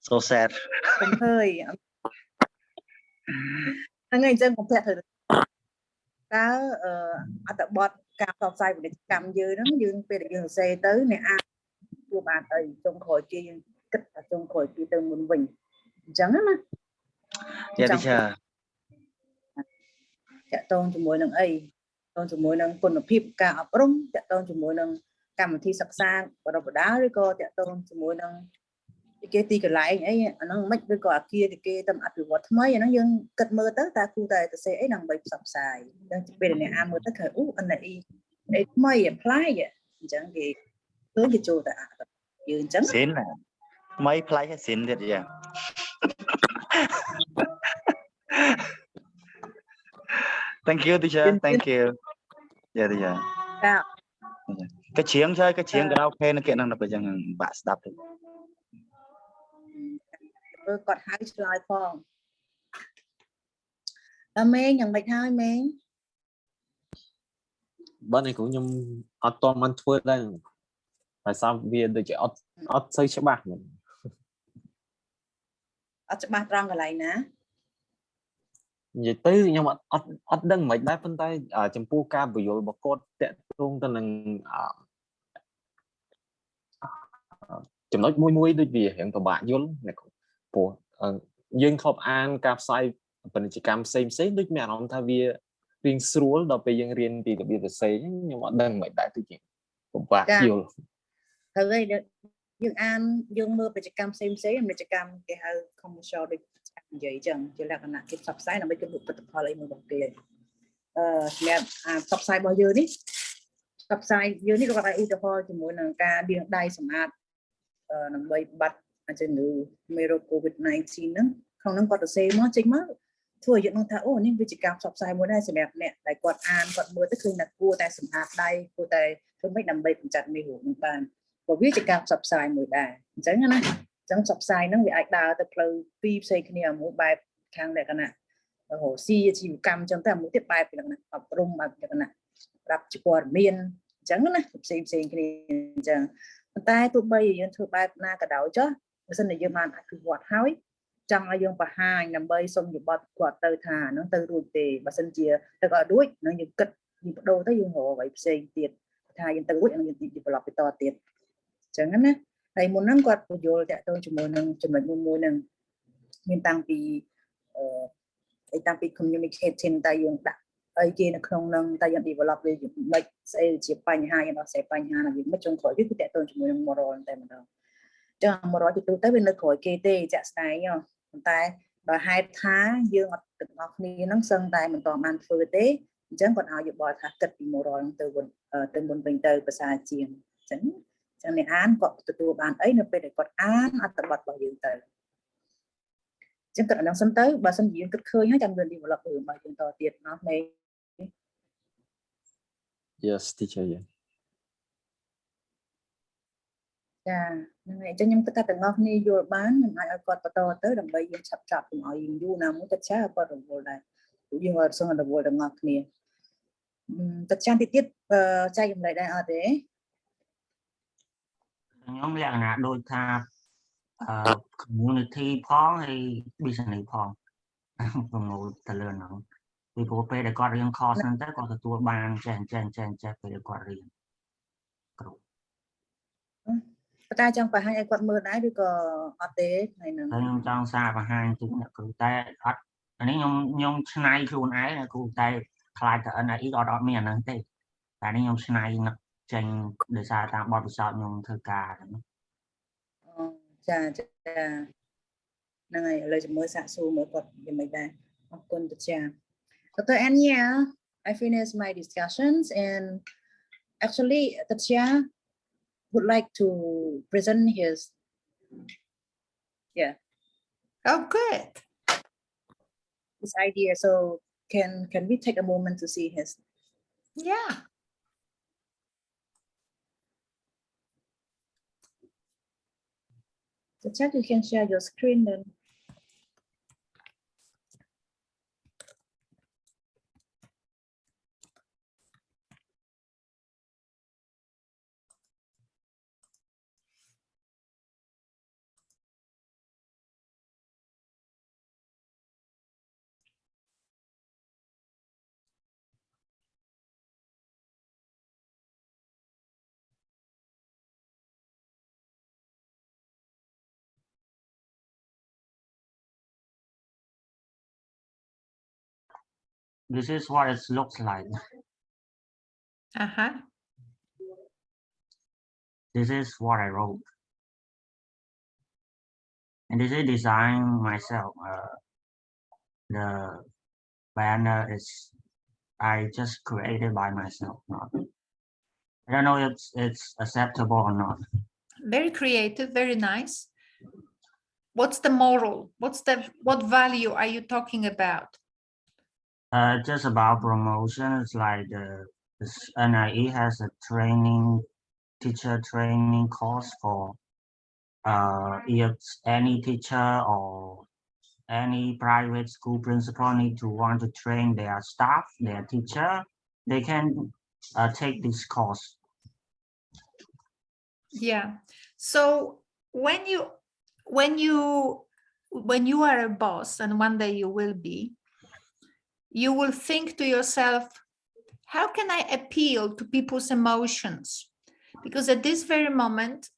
S7: so sad
S2: កុំហើយហ្នឹងហើយចឹងកុំភ្នាក់ធ្វើតើអត្ថបទការផ្សព្វផ្សាយពាណិជ្ជកម្មយើងហ្នឹងយើងពេលដែលយើងសរសេរទៅអ្នកអាចធ្វើបានអីចុងក្រោយគេយើងគិតថាចុងក្រោយគេទៅមុនវិញអញ្ចឹងណា
S7: ចាទីចា
S2: តកតងជាមួយនឹងអីតកតងជាមួយនឹងគុណភាពការអប់រំតកតងជាមួយនឹងកម្មវិធីសិក្សាបរិបដាឬក៏តកតងជាមួយនឹងគេទីកន្លែងអីអាហ្នឹងមិនឬក៏អាគារគេតាមអភិវឌ្ឍថ្មីអាហ្នឹងយើងគិតមើលទៅតើគូតែទៅសេអីដើម្បីផ្សព្វផ្សាយអញ្ចឹងពេលអ្នកអានមើលទៅឃើញអូអីថ្មីផ្លាយអញ្ចឹងគេឃើញគេចូលទៅអាយើងអញ្ចឹង
S7: សិនថ្មីផ្លាយហើយសិនទៀតចា Thank you teacher thank you យ៉ាទីចាកាច្រៀងkaraoke នៅគេនឹងទៅចឹងបាក់ស្ដាប់ទៅ
S2: គាត់ហៅឆ្លើយផងមេងយ៉ាងម៉េចហើយមេង
S8: បើនេះខ្ញុំអត់តន់បានធ្វើដែរហើយសារវាដូចជាអត់សូវច្បាស់
S2: អត់ច្បាស់ត្រង់កន្លែងណា
S8: និយាយទៅខ្ញុំអត់ដឹងមិនដែរប៉ុន្តែចំពោះការបញ្យល់របស់គាត់តាក់ទងទៅនឹងចំណុចមួយដូចវារៀងពិបាកយល់ព្រោះយើងធ្លាប់អានការផ្សាយពាណិជ្ជកម្មផ្សេងដូចមានអារម្មណ៍ថាវារៀងស្រួលដល់ពេលយើងរៀនពីរបៀបសរសេរខ្ញុំអត់ដឹងមិនដែរទៅជាពិបាកយល់
S2: ហើយយើងអានយើងមើលពាណិជ្ជកម្មផ្សេងពាណិជ្ជកម្មគេហៅ commercial ដូចនិយាយចឹងជាលក្ខណៈគេផ្សព្វផ្សាយដើម្បីគេលក់ផលិតផលអីមួយរបស់គេសម្រាប់ផ្សព្វផ្សាយរបស់យើងនេះផ្សព្វផ្សាយយើងនេះក៏អាចឧទាហរណ៍ជាមួយនឹងការលាងដៃសម្អាត ដើម្បីបាត់ជំងឺមេរោគ COVID-19 ហ្នឹងក្នុងហ្នឹងគាត់ទៅសេមកចេញមកធ្វើឲ្យយើងនឹងថាអូនេះវាជាការផ្សព្វផ្សាយមួយដែរសម្រាប់អ្នកដែលគាត់អានគាត់មើលទៅឃើញថាគួរតែសម្អាតដៃគួរតែធ្វើម៉េចដើម្បីកម្ចាត់មេរោគហ្នឹងបានព្រោះវាជាការផ្សព្វផ្សាយមួយដែរអញ្ចឹងណាអញ្ចឹងផ្សព្វផ្សាយហ្នឹងវាអាចដើរទៅផ្លូវពីរផ្សេងគ្នាមួយបែបខាងលក្ខណៈរកស៊ីអាជីវកម្មអញ្ចឹងតែមួយទៀតបែបលក្ខណៈអប់រំបែបលក្ខណៈប្រាប់ជាព័ត៌មានអញ្ចឹងណាផ្សេងគ្នាអញ្ចឹងប៉ុន្តែទោះបីយើងធ្វើបែបណាក៏ដោយចុះបើសិនជាយើងបានអភិវឌ្ឍហើយចង់ឲ្យយើងបង្ហាញដើម្បីសុំយោបល់គាត់ទៅថាហ្នឹងទៅរួចទេបើសិនជាទៅក៏រួចនឹងយើងគិតយើងបដូរទៅយើងរកអ្វីផ្សេងទៀតថាយើងទៅរួចនឹងយើង develop បន្តទៀតអញ្ចឹងណាហើយមុនហ្នឹងគាត់ពន្យល់តាក់ទងជាមួយនឹងចំណុចមួយហ្នឹងមានតាំងពី communicating តែយើងដាក់អីគេនៅក្នុងហ្នឹងតែយើង develop វាមិនស្អីជាបញ្ហាយើងដោះស្រាយបញ្ហាណាវាមិនចុងក្រោយគឺតាក់ទងជាមួយនឹង moral តែម្ដងចឹង moral ទៅទៅវានៅក្រោយគេទេចាក់ស្ដែងប៉ុន្តែបើហេតុថាយើងអត់ទាំងអស់គ្នាហ្នឹងសឹងតែមិនតបានធ្វើទេអញ្ចឹងគាត់ឲ្យយោបល់ថាគិតពី moral ហ្នឹងទៅមុនវិញទៅភាសាជាងអញ្ចឹងអ្នកអានគាត់ទទួលបានអីនៅពេលដែលគាត់អានអត្ថបទរបស់យើងទៅចឹងគាត់អានឹងសិនទៅបើសិនជាយើងគិតឃើញហើយចាំយើង develop រឿងរបស់យើងតទៀតណាមេ
S8: Yes teacher yeah
S2: ចាហ្នឹងហើយអញ្ចឹងខ្ញុំគិតថាទាំងអស់គ្នាយល់បានខ្ញុំអាចឲ្យគាត់បន្តទៅដើម្បីយើងឆាប់កុំឲ្យយើងយូរណាមួយគាត់ចាគាត់រវល់ដែរយើងអត់សឹងរវល់ទាំងអស់គ្នាតែចាំតិចទៀតចែកចម្លែកដែរអត់ទេ
S1: ខ្ញុំលក្ខណៈដូចថាcommunity ផងហើយ business ផងប្រមូលទៅលើហ្នឹងពីព្រោះពេលដែលគាត់រៀន course ហ្នឹងទៅគាត់ទទួលបានចេះពេលដែលគាត់រៀនគ្រូ
S2: តែចង់បង្ហាញឲ្យគាត់មើលដែរឬក៏អត់ទេថ្ងៃហ្នឹង
S1: ខ្ញុំចង់សារបង្ហាញជូនអ្នកគ្រូតែអត់អានេះខ្ញុំឆ្នៃខ្លួនឯងអ្នកគ្រូតែខ្លាចតែ NIE អត់មានអាហ្នឹងទេតែនេះខ្ញុំឆ្នៃចេញដោយសារតាមបទពិសោធន៍ខ្ញុំធ្វើការហ្នឹង
S2: ចាហ្នឹងហើយឥឡូវចាំមើលសាកសួរមើលគាត់យ៉ាងម៉េចដែរអរគុណតាចា Dr. Ania I finished my discussions and actually Tatya would like to present his
S3: Oh, good.
S2: His idea. So can we take a moment to see his?
S3: Yeah.
S2: The chat you can share your screen then.
S1: This is what it looks like. This is what I wrote. And this is designed myself. The banner is I just created by myself. I don't know if it's acceptable or not.
S3: Very creative, very nice. What's the moral? What value are you talking about?
S1: Just about promotion. It's like the NIE has a teacher training course for if any teacher or any private school principal want to train their staff, their teacher, they can take this course.
S3: Yeah. So when you are a boss, and one day you will be, you will think to yourself, how can I appeal to people's emotions? Because at this very moment,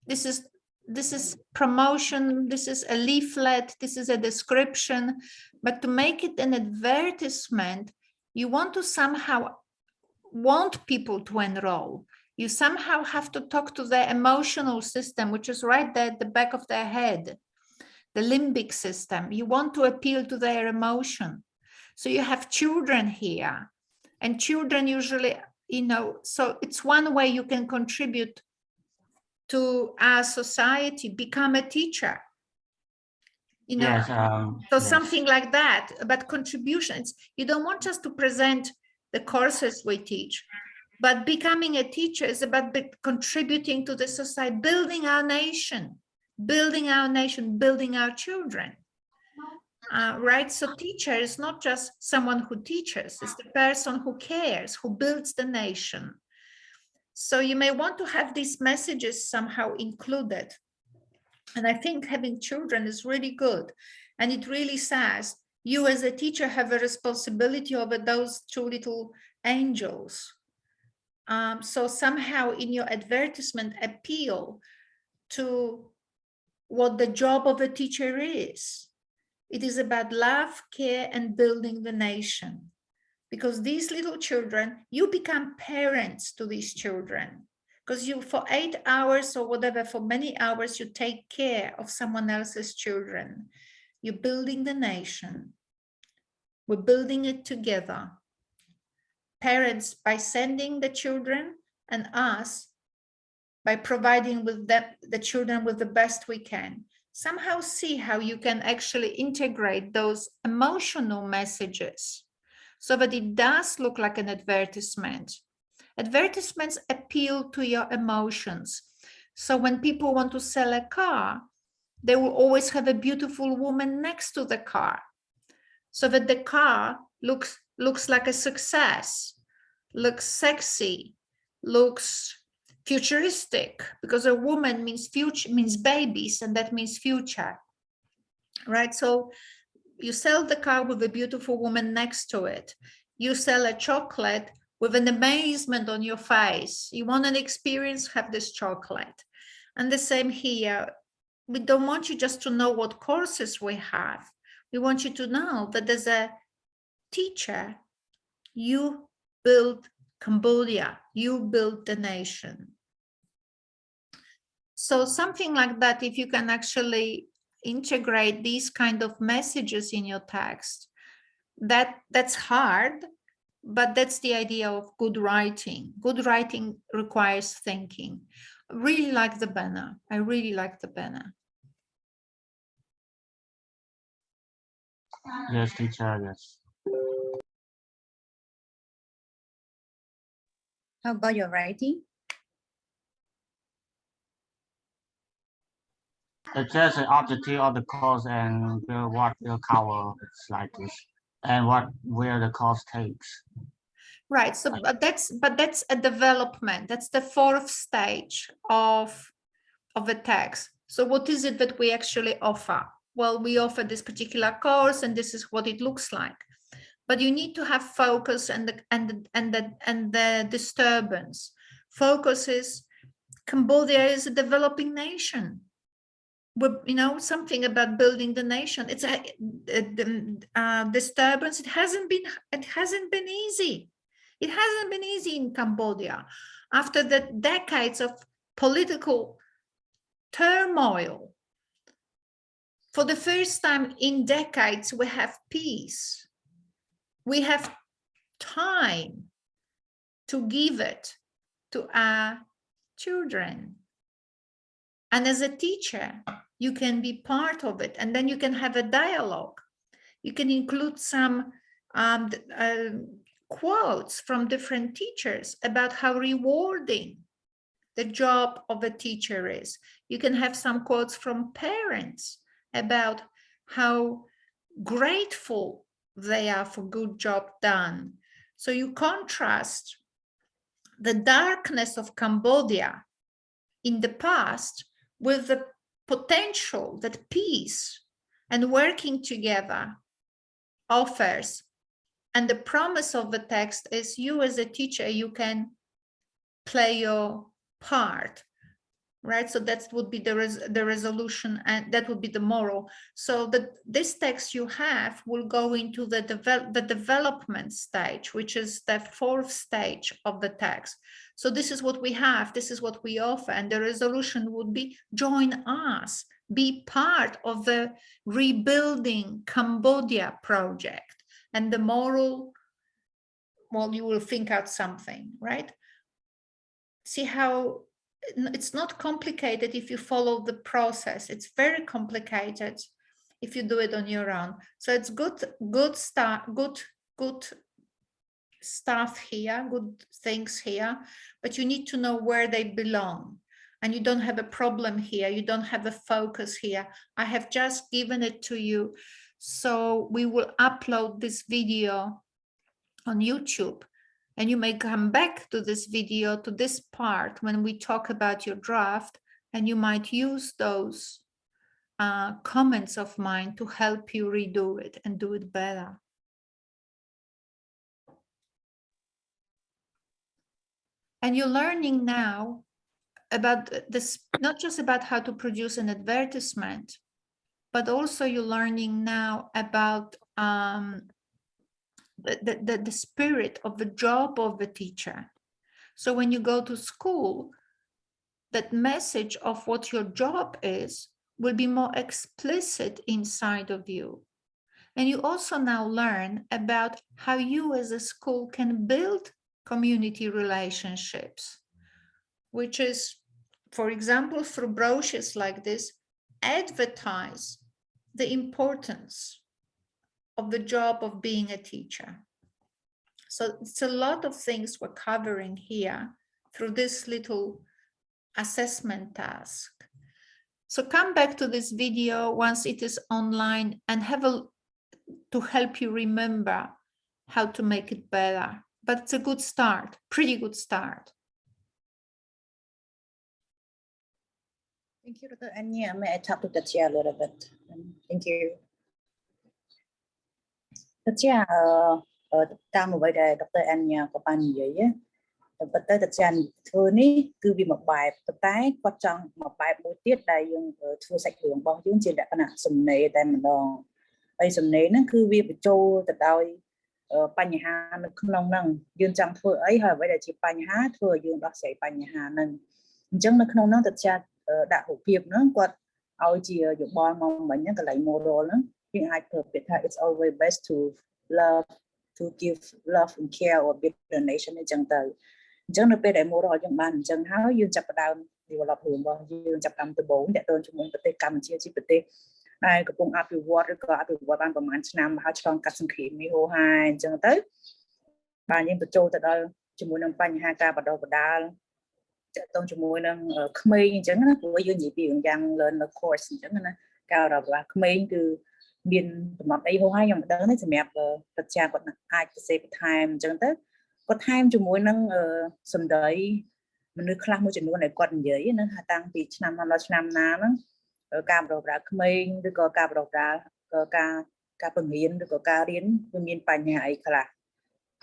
S3: this is promotion, this is a leaflet, this is a description, but to make it an advertisement, you want to somehow want people to enroll. You somehow have to talk to their emotional system, which is right there at the back of their head, the limbic system. You want to appeal to their emotion. So you have children here, and children usually, so it's one way you can contribute to our society, become a teacher. You know,
S1: Yes.
S3: so
S1: Yes.
S3: something like that, about contributions. You don't want just to present the courses we teach, but becoming a teacher is about contributing to the society, building our nation, building our children. Right? So teacher is not just someone who teaches, it's the person who cares, who builds the nation. So you may want to have these messages somehow included. And I think having children is really good. And it really says, you as a teacher have a responsibility over those two little angels. So somehow in your advertisement, appeal to what the job of a teacher is. It is about love, care, and building the nation. Because these little children, you become parents to these children. Because you, for 8 hours or whatever, for many hours, you take care of someone else's children. You're building the nation. We're building it together. Parents by sending the children, and us by providing with the children with the best we can. Somehow see how you can actually integrate those emotional messages so that it does look like an advertisement. Advertisements appeal to your emotions. So when people want to sell a car, they will always have a beautiful woman next to the car so that the car looks like a success, looks sexy, looks futuristic, because a woman means future, means babies, and that means future, right? So you sell the car with a beautiful woman next to it. You sell a chocolate with an amazement on your face. You want an experience, have this chocolate. And the same here. We don't want you just to know what courses we have. We want you to know that as a teacher, you build Cambodia, you build the nation. So something like that, if you can actually integrate these kind of messages in your text, that's hard, but that's the idea of good writing. Good writing requires thinking. I really like the banner. I really like the banner.
S1: Yes, teacher. Yes.
S2: How about your writing?
S1: It's just an objective of the course and what will cover. It's like this, and where the course takes.
S3: Right. So, but that's a development. That's the fourth stage of a text. So, what is it that we actually offer? Well, we offer this particular course, and this is what it looks like. But you need to have focus and the disturbance. Focus is Cambodia is a developing nation. You know, something about building the nation. It's a disturbance. It hasn't been easy. It hasn't been easy in Cambodia after the decades of political turmoil. For the first time in decades, we have peace. We have time to give it to our children. And as a teacher, you can be part of it, and then you can have a dialogue. You can include some quotes from different teachers about how rewarding the job of a teacher is. You can have some quotes from parents about how grateful they are for good job done. So you contrast the darkness of Cambodia in the past with the potential that peace and working together offers. And the promise of the text is you as a teacher, you can play your part, right? So that would be the resolution, and that would be the moral. So that this text you have will go into the development stage, which is the fourth stage of the text. So this is what we have, this is what we offer, and the resolution would be join us, be part of the rebuilding Cambodia project. And the moral, well, you will think out something, right? See how it's not complicated if you follow the process. It's very complicated if you do it on your own. So it's good stuff here, good things here, but you need to know where they belong. And you don't have a problem here. You don't have a focus here. I have just given it to you. So we will upload this video on YouTube, and you may come back to this video, to this part when we talk about your draft, and you might use those comments of mine to help you redo it and do it better. And you're learning now about this, not just about how to produce an advertisement, but also you're learning now about the spirit of the job of the teacher. So when you go to school, that message of what your job is will be more explicit inside of you. And you also now learn about how you as a school can build community relationships, which is, for example, through brochures like this, advertise the importance of the job of being a teacher. So it's a lot of things we're covering here through this little assessment task. So come back to this video once it is online and to help you remember how to make it better. But it's a good start, pretty good start.
S2: Thank you, Dr. Ania. May I talk to Tatya a little bit? Thank you. Tatya, តាមអ្វីដែល Dr. Ania ក៏បាននិយាយប៉ុន្តែTatyaធ្វើនេះគឺវាមួយបែបប៉ុន្តែគាត់ចង់មួយបែបមួយទៀតដែលយើងធ្វើសាច់រឿងរបស់យើងជាលក្ខណៈសំណេរតែម្ដងហើយសំណេរហ្នឹងគឺវាបញ្ចូលទៅដោយបញ្ហានៅក្នុងហ្នឹងយើងចង់ធ្វើអីហើយអ្វីដែលជាបញ្ហាធ្វើឲ្យយើងដោះស្រាយបញ្ហាហ្នឹងអញ្ចឹងនៅក្នុងហ្នឹងTatyaដាក់រូបភាពហ្នឹងគាត់ឲ្យជាយោបល់មកមិញហ្នឹងកន្លែង moral ហ្នឹងយើងអាចប្រើពាក្យថា it's always best to love to give love and care or big donation អញ្ចឹងទៅអញ្ចឹងនៅពេលដែល moral យើងបានអញ្ចឹងហើយយើងចាប់ផ្ដើម develop រឿងរបស់យើងចាប់ផ្ដើមដំបូងតាក់ទងជាមួយប្រទេសកម្ពុជាជាប្រទេសដែលកំពុងអភិវឌ្ឍឬក៏អភិវឌ្ឍបានប្រហែលឆ្នាំហើយឆ្លងកាត់សង្គ្រាមនេះហូរហែអញ្ចឹងទៅបានយើងបញ្ចូលទៅដល់ជាមួយនឹងបញ្ហាការបដិបដាលតាក់ទងជាមួយនឹងក្មេងអញ្ចឹងណាព្រោះយើងនិយាយពីយ៉ាង learner course អញ្ចឹងណាការបដិបដាលក្មេងគឺមានកំណត់អីហូរហែខ្ញុំមិនដឹងទេសម្រាប់ប្រជាគាត់អាចទៅសេបន្ថែមអញ្ចឹងទៅគាត់ថែមជាមួយនឹងសម្ដីមនុស្សខ្លះមួយចំនួនដែលគាត់និយាយណាតាំងពីឆ្នាំណាដល់ឆ្នាំណាហ្នឹងការបដិបដាលក្មេងឬក៏ការបដិបដាលការបង្រៀនឬក៏ការរៀនវាមានបញ្ហាអីខ្លះ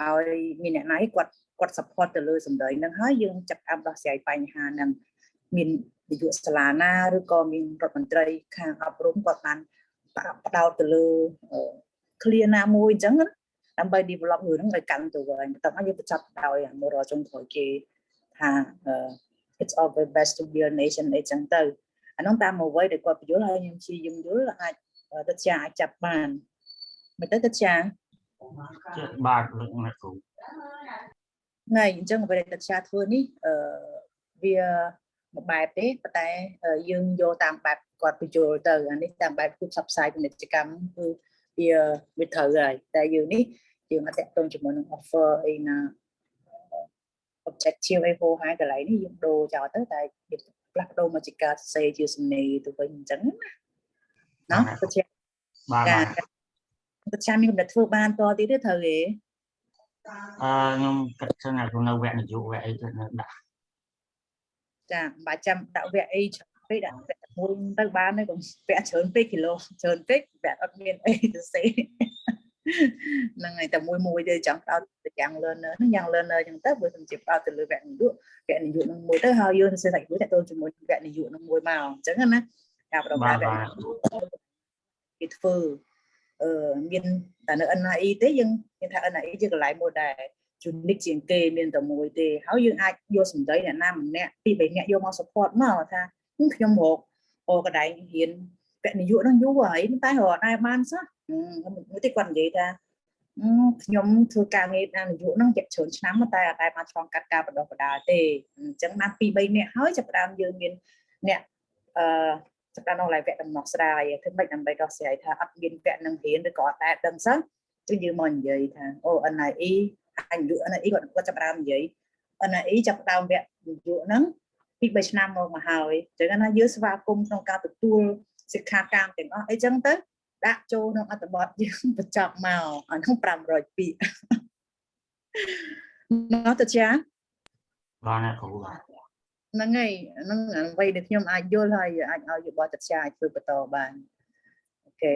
S2: ឲ្យមានអ្នកណាគាត់ support ទៅលើសម្ដីហ្នឹងហើយយើងចាប់ផ្ដើមដោះស្រាយបញ្ហាហ្នឹងមាននាយកសាលាណាឬក៏មានរដ្ឋមន្ត្រីខាងអប់រំគាត់បានផ្ដោតទៅលើ clear ណាមួយអញ្ចឹងដើម្បី develop រឿងហ្នឹងឲ្យកាន់ទៅវិញបន្ទាប់មកយើងបញ្ចប់ដោយ moral ចុងក្រោយគេថា it's always best to be a nation អីចឹងទៅអានោះតាមអ្វីដែលគាត់បញ្យល់ហើយខ្ញុំព្យាយាមយល់អាចTatyaអាចចាប់បានមិនទៅTatya
S1: បាទលោកអ្នកគ្រូ
S2: ថ្ងៃអញ្ចឹងអ្វីដែលTatyaធ្វើនេះវាមួយបែបទេប៉ុន្តែយើងយកតាមបែបគាត់បញ្យល់ទៅអានេះតាមបែបគឺផ្សព្វផ្សាយពាណិជ្ជកម្មគឺវាត្រូវហើយតែយើងនេះយើងអត់តាក់ទងជាមួយនឹង offer អីណា objective អីហូរហែកន្លែងនេះយើងដូរចោលទៅតែផ្លាស់ប្ដូរមកជាការសរសេរជាសំណេរទៅវិញអញ្ចឹងណាTatya Tatyaមានកំណត់ធ្វើបានតទៀតទេត្រូវទេ
S1: ខ្ញុំគិតថាក្នុងវគ្គនយោបាយអីទៅដាក់
S2: ចាបើចាំដាក់វគ្គអីពេកដាក់វគ្គមួយទៅបានទេកុំវគ្គច្រើនពេកគីឡូច្រើនពេកវគ្គអត់មានអីទៅសេហ្នឹងហើយតែមួយទេចង់ផ្ដោតទៅយ៉ាង learner ហ្នឹងយ៉ាង learner អញ្ចឹងទៅបើមិនជាផ្ដោតទៅលើវគ្គនយោបាយហ្នឹងមួយទៅហើយយើងសរសេរសាច់មួយតែទៅជាមួយវគ្គនយោបាយហ្នឹងមួយមកអញ្ចឹងណាការបដិបត្តិគេធ្វើមានតែនៅ NIE ទេយើងថា NIE ជាកន្លែងមួយដែល unique ជាងគេមានតែមួយទេហើយយើងអាចយកសម្ដីអ្នកណាម្នាក់ពីរបីនាក់យកមក support មកថាខ្ញុំរកកន្លែងរៀនវគ្គនយោបាយហ្នឹងយូរហើយតែរកដែរបានសោះមួយទៀតគាត់និយាយថា ខ្ញុំធ្វើការងារតាមនយោបាយហ្នឹងជាច្រើនឆ្នាំតែអត់ដែលបានឆ្លងកាត់ការបណ្ដុះបណ្ដាលទេអញ្ចឹងបាន 2-3 នាក់ហើយចាប់ផ្ដើមយើងមានអ្នកចាប់ផ្ដើមឡើងវគ្គដំណោះស្រាយធ្វើម៉េចដើម្បីដោះស្រាយថាអត់មានវគ្គនឹងរៀនឬក៏អត់ដែលដឹងសោះគឺយើងមកនិយាយថាអូ NIE អញយុ NIE គាត់ចាប់ផ្ដើមនិយាយ NIE ចាប់ផ្ដើមវគ្គនយោបាយហ្នឹង 2-3 ឆ្នាំមកហើយអញ្ចឹងណាយើងស្វាគមន៍ក្នុងការទទួលសិក្ខាកាមទាំងអស់អីចឹងទៅដាក់ចូលក្នុងអត្ថបទយើងបញ្ចប់មកអានោះ500ពាក្យមកទៅចា
S1: Con này cũng là
S2: ហ្នឹងហើយហ្នឹងអ្វីដែលខ្ញុំអាចយល់ហើយអាចឲ្យយោបល់ទៅចាឲ្យធ្វើបន្តបានអូខេ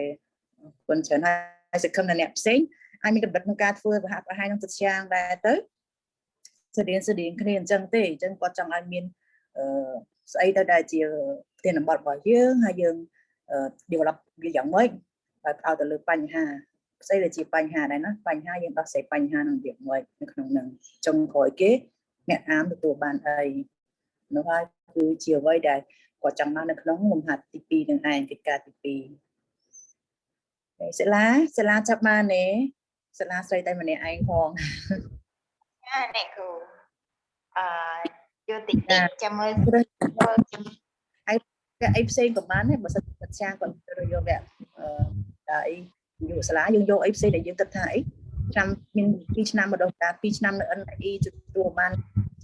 S2: អរគុណច្រើនហើយសង្ឃឹមថាអ្នកផ្សេងអាចមានកម្រិតក្នុងការធ្វើប្រហាក់ប្រហែលនឹងទៅចាដែរទៅស្តៀងគ្នាអញ្ចឹងទេអញ្ចឹងគាត់ចង់ឲ្យមានស្អីទៅដែលជាប្រធានបទរបស់យើងហើយយើងdevelop វាយ៉ាងម៉េចហើយផ្ដោតទៅលើបញ្ហាស្អីដែលជាបញ្ហាដែរណាបញ្ហាយើងដោះស្រាយបញ្ហានឹងវាម៉េចនៅក្នុងនឹងចុងក្រោយគេអ្នកអានទទួលបានអីនោះហើយគឺជាអ្វីដែលគាត់ចង់បាននៅក្នុងលំហាត់ទី2នឹងឯងកិច្ចការទី2សិលាចាប់បានទេសិលាស្រីតែម្នាក់ឯងផង
S4: អ្នកគ្រូយកតិចចាំមើល
S2: អីផ្សេងក៏បានដែរបើសិនជាគាត់យកវគ្គអីយុសាលាយើងយកអីផ្សេងដែលយើងគិតថាអីឆ្នាំមាន2ឆ្នាំម្ដងតា2ឆ្នាំនៅ NIE ទទួលបាន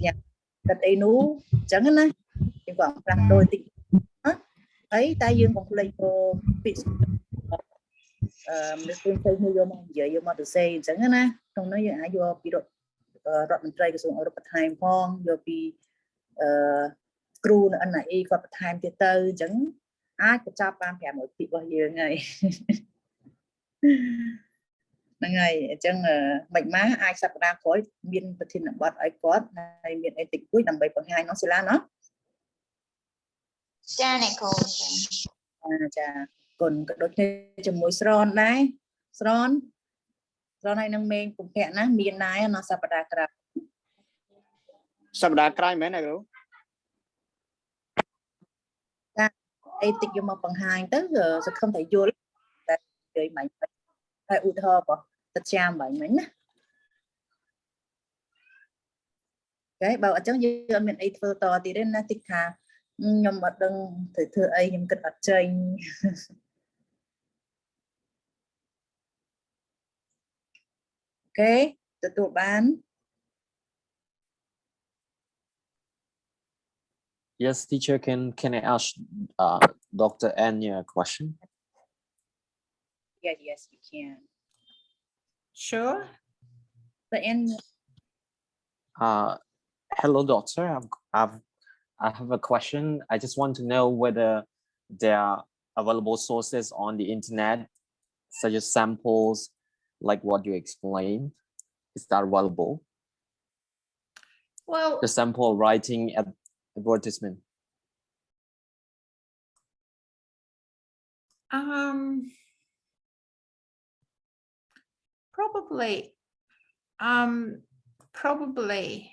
S2: យ៉ាងគិតអីនោះអញ្ចឹងណាយើងក៏ផ្លាស់ប្ដូរតិចហើយតែយើងកុំភ្លេចពាក្យមនុស្សផ្សេងៗយកមកនិយាយយកមកទៅសេអញ្ចឹងណាក្នុងនោះយើងអាចយកពីរដ្ឋមន្ត្រីក្រសួងអឺរ៉ុបបន្ថែមផងយកពីគ្រូនៅ NIE គាត់បន្ថែមទៀតទៅអញ្ចឹងអាចបញ្ចប់បាន500ពាក្យរបស់យើងហើយហ្នឹងហើយអញ្ចឹងមិនម៉ាអាចសប្តាហ៍ក្រោយមានប្រធានបទឲ្យគាត់ហើយមានអេតិកមួយដើម្បីបង្ហាញនោះសិលាណោះ
S4: ចាអ្នកគ្រូ
S2: ចាគុណក៏ដូចគ្នាជាមួយស្រនដែរស្រនហើយនឹងមេងពុភៈណាមានដែរនៅសប្តាហ៍ក្រោយ
S5: សប្តាហ៍ក្រោយមែនទេគ្រូ
S2: អេតិកយកមកបង្ហាញទៅសង្ឃឹមតែយល់តែនិយាយមិនហើយឧទាហរណ៍របស់ទឹកចាមបាញ់មិញណាអូខេបើអញ្ចឹងយើងអត់មានអីធ្វើតទៀតទេណាតិចថាខ្ញុំអត់ដឹងត្រូវធ្វើអីខ្ញុំគិតអត់ចេញអូខេទទួលបាន
S8: Yes, teacher, can I ask Dr. Ania a question?
S2: Yes you can
S3: Sure.
S2: the end
S8: Hello, doctor. I have a question. I just want to know whether there are available sources on the internet, such as samples, like what you explained. Is that available?
S3: Well,
S8: The sample writing advertisement.
S3: Probably.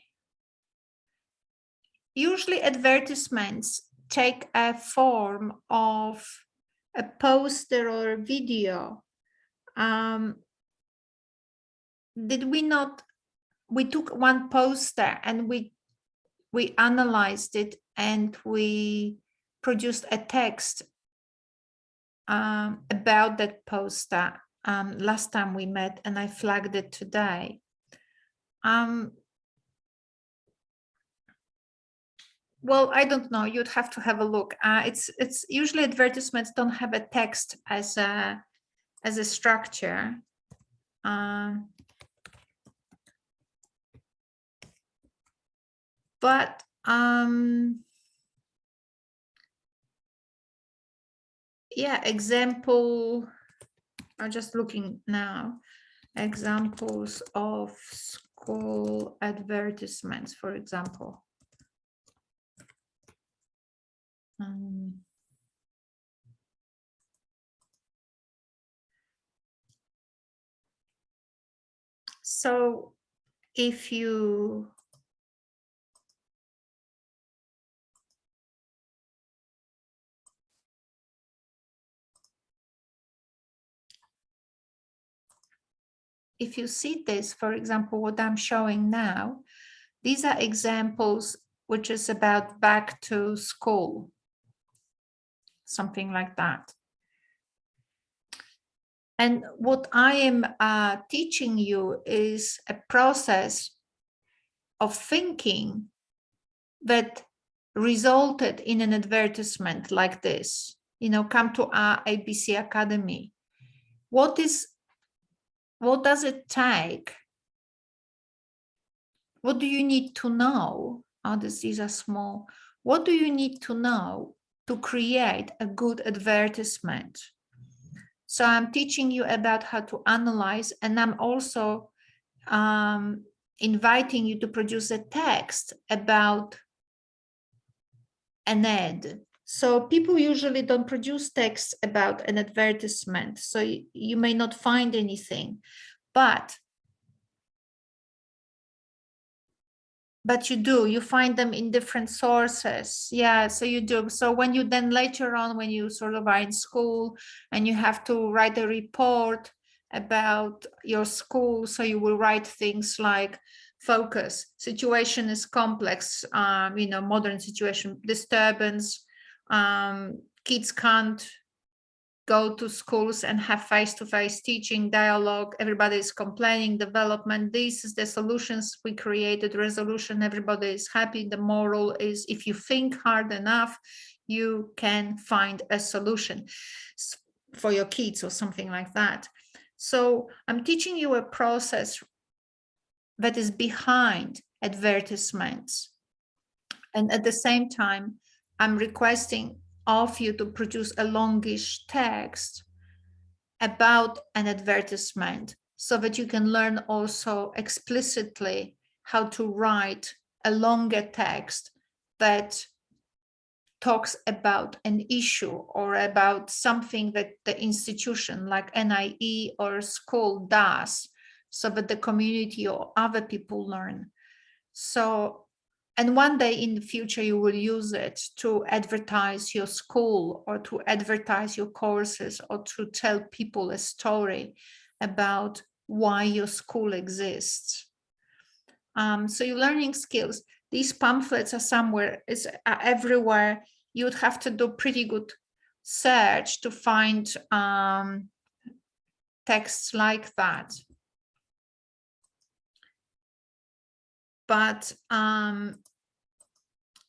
S3: Usually advertisements take a form of a poster or a video. Did we not? We took one poster and we analyzed it and we produced a text about that poster last time we met, and I flagged it today. Well, I don't know. You'd have to have a look. It's usually advertisements don't have a text as a structure. But yeah, example. I'm just looking now. Examples of school advertisements, for example. So if you if you see this, for example, what I'm showing now, these are examples which is about back to school, something like that. And what I am teaching you is a process of thinking that resulted in an advertisement like this. You know, come to our ABC Academy. What does it take? What do you need to know? Oh, these are small. What do you need to know to create a good advertisement? So I'm teaching you about how to analyze, and I'm also inviting you to produce a text about an ad. So people usually don't produce texts about an advertisement, so you may not find anything, but you find them in different sources. Yeah, so you do. So when you then later on, when you sort of are in school and you have to write a report about your school, so you will write things like focus, situation is complex, you know, modern situation, disturbance, kids can't go to schools and have face-to-face teaching, dialogue, everybody is complaining, development, this is the solutions we created, resolution, everybody is happy. The moral is if you think hard enough, you can find a solution for your kids or something like that. So I'm teaching you a process that is behind advertisements. And at the same time, I'm requesting of you to produce a longish text about an advertisement so that you can learn also explicitly how to write a longer text that talks about an issue or about something that the institution like NIE or school does, so that the community or other people learn. So, and one day in the future, you will use it to advertise your school or to advertise your courses or to tell people a story about why your school exists. So your learning skills, these pamphlets are somewhere, are everywhere. You would have to do pretty good search to find texts like that. But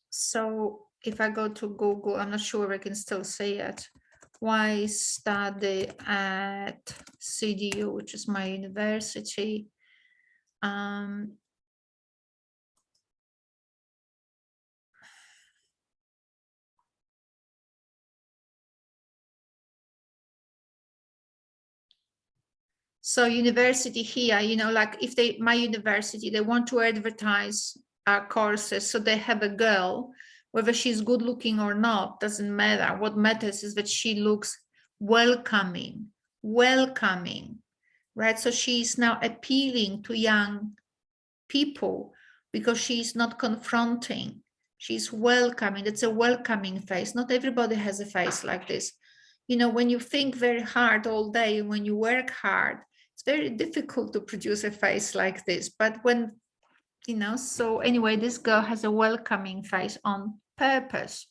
S3: so if I go to Google, I'm not sure I can still say it. Why study at CDU, which is my university? So university here, you know, like if my university, they want to advertise our courses, so they have a girl, whether she's good looking or not, doesn't matter. What matters is that she looks welcoming, right? So she's now appealing to young people because she's not confronting, she's welcoming. It's a welcoming face. Not everybody has a face like this. You know, when you think very hard all day, when you work hard, it's very difficult to produce a face like this. But when, you know, so anyway, this girl has a welcoming face on purpose.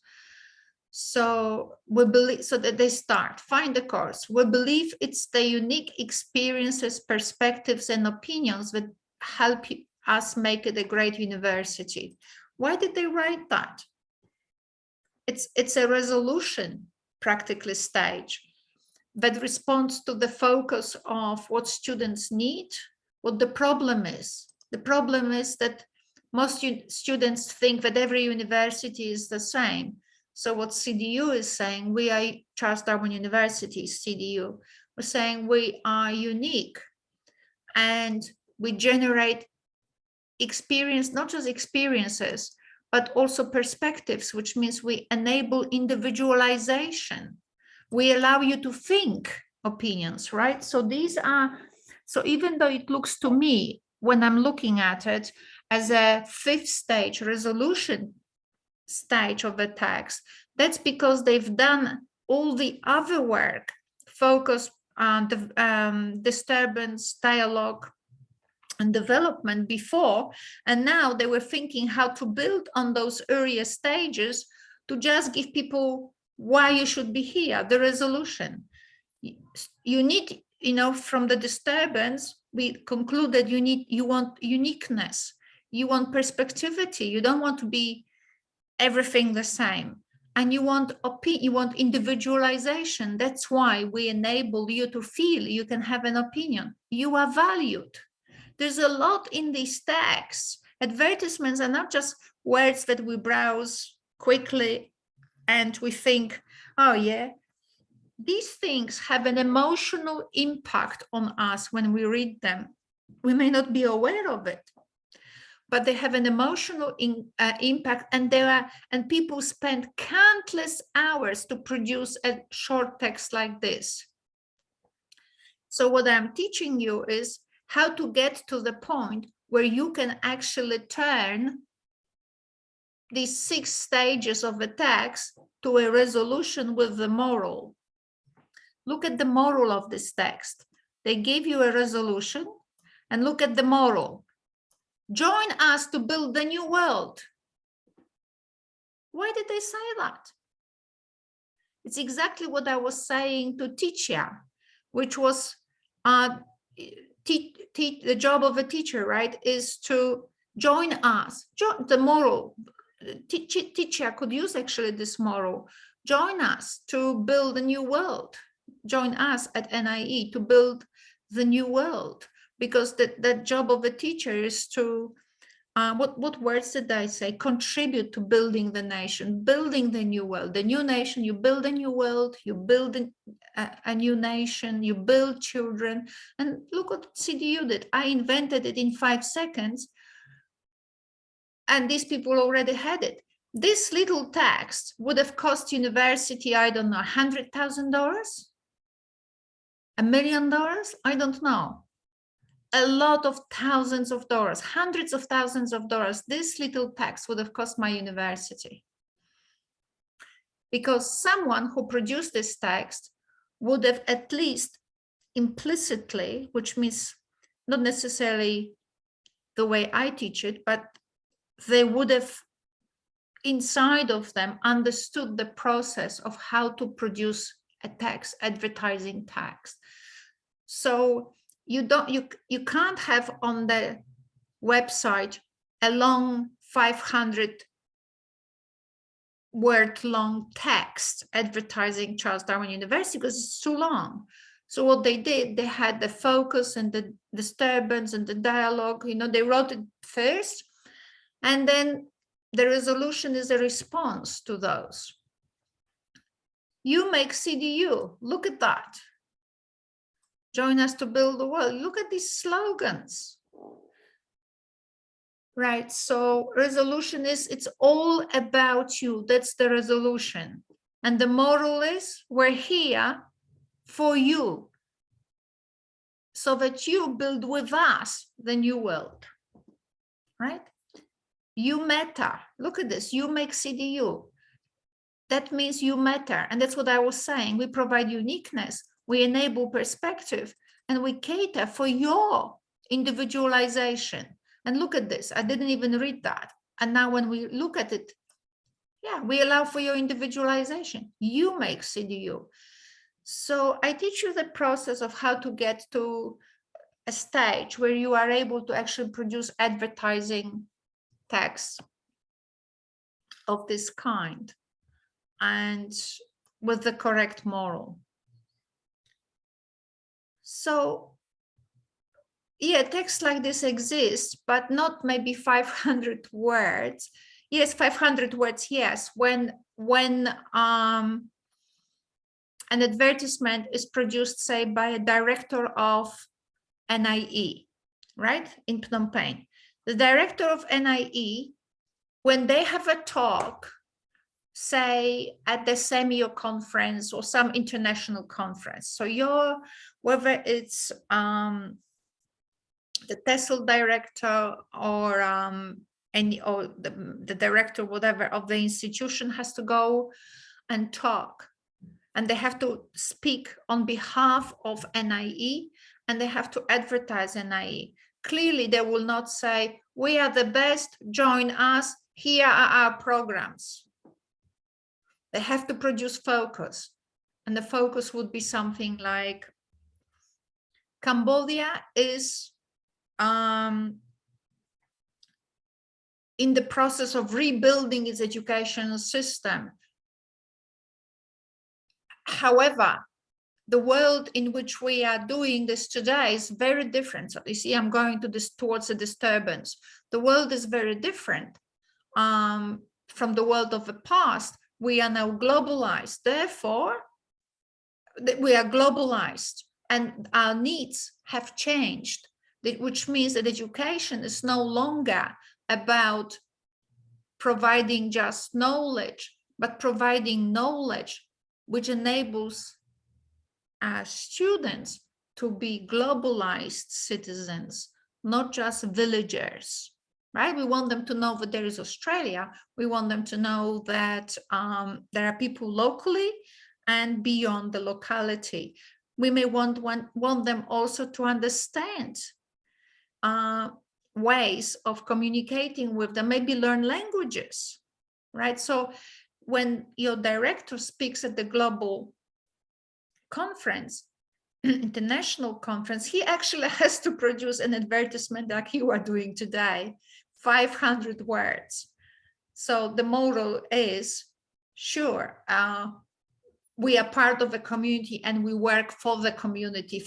S3: So we believe, so that they start, find the course. We believe it's the unique experiences, perspectives, and opinions that help us make it a great university. Why did they write that? It's a resolution practically stage that responds to the focus of what students need, what the problem is. The problem is that most students think that every university is the same. So what CDU is saying, we are Charles Darwin University, CDU, we're saying we are unique and we generate experience, not just experiences, but also perspectives, which means we enable individualization. We allow you to think opinions, right? So these are, so even though it looks to me, when I'm looking at it as a fifth stage resolution stage of the text, that's because they've done all the other work, focus, disturbance, dialogue, and development before, and now they were thinking how to build on those earlier stages to just give people why you should be here, the resolution. You need, you know, from the disturbance, we concluded you want uniqueness, you want perspectivity, you don't want to be everything the same, and you want individualization. That's why we enable you to feel you can have an opinion, you are valued. There's a lot in these texts. Advertisements are not just words that we browse quickly and we think, oh yeah. These things have an emotional impact on us when we read them. We may not be aware of it, but they have an emotional impact, and people spend countless hours to produce a short text like this. So what I'm teaching you is how to get to the point where you can actually turn these 6 stages of a text to a resolution with the moral. Look at the moral of this text. They give you a resolution, and look at the moral. Join us to build the new world. Why did they say that? It's exactly what I was saying to Ticia, which was the job of a teacher, right, is to join us. The moral, Ticia could use actually this moral. Join us to build a new world. Join us at NIE to build the new world, because that job of a teacher is to, what words did I say? Contribute to building the nation, building the new world, the new nation. You build a new world, you build a new nation, you build children. And look what CDU did. I invented it in 5 seconds, and these people already had it. This little text would have cost university, I don't know, $100,000, $1 million, I don't know. A lot of thousands of dollars, hundreds of thousands of dollars. This little text would have cost my university, because someone who produced this text would have at least implicitly, which means not necessarily the way I teach it, but they would have inside of them understood the process of how to produce a text, advertising text. So you can't have on the website a long 500 word long text advertising Charles Darwin University, because it's too long. So what they did, they had the focus and the disturbance and the dialogue, you know, they wrote it first, and then the resolution is a response to those. You make CDU, look at that. Join us to build the world. Look at these slogans. Right, so resolution is, it's all about you. That's the resolution. And the moral is, we're here for you, so that you build with us the new world, right? You matter. Look at this, you make CDU. That means you matter. And that's what I was saying. We provide uniqueness, we enable perspective, and we cater for your individualization. And look at this, I didn't even read that. And now when we look at it, yeah, we allow for your individualization. You make CDU. So I teach you the process of how to get to a stage where you are able to actually produce advertising text of this kind and with the correct moral. So yeah, text like this exists, but not maybe 500 words. Yes, 500 words, yes. When an advertisement is produced, say, by a director of NIE, right, in Phnom Penh. The director of NIE, when they have a talk, say at the SEMIO conference or some international conference, so whether it's the TESOL director or the director, whatever, of the institution has to go and talk. and they have to speak on behalf of NIE, and they have to advertise NIE. Clearly, they will not say, we are the best, join us, here are our programs. They have to produce focus, and the focus would be something like, Cambodia is in the process of rebuilding its education system. However, the world in which we are doing this today is very different. So you see, I'm going to this towards a disturbance. The world is very different from the world of the past. We are now globalized. Therefore, we are globalized and our needs have changed, which means that education is no longer about providing just knowledge, but providing knowledge which enables students to be globalized citizens, not just villagers, right? We want them to know that there is Australia. We want them to know that there are people locally and beyond the locality. We may want them also to understand ways of communicating with them, maybe learn languages, right? So when your director speaks at the global conference, international conference, he actually has to produce an advertisement like you are doing today, 500 words. So the motto is, sure, we are part of the community and we work for the community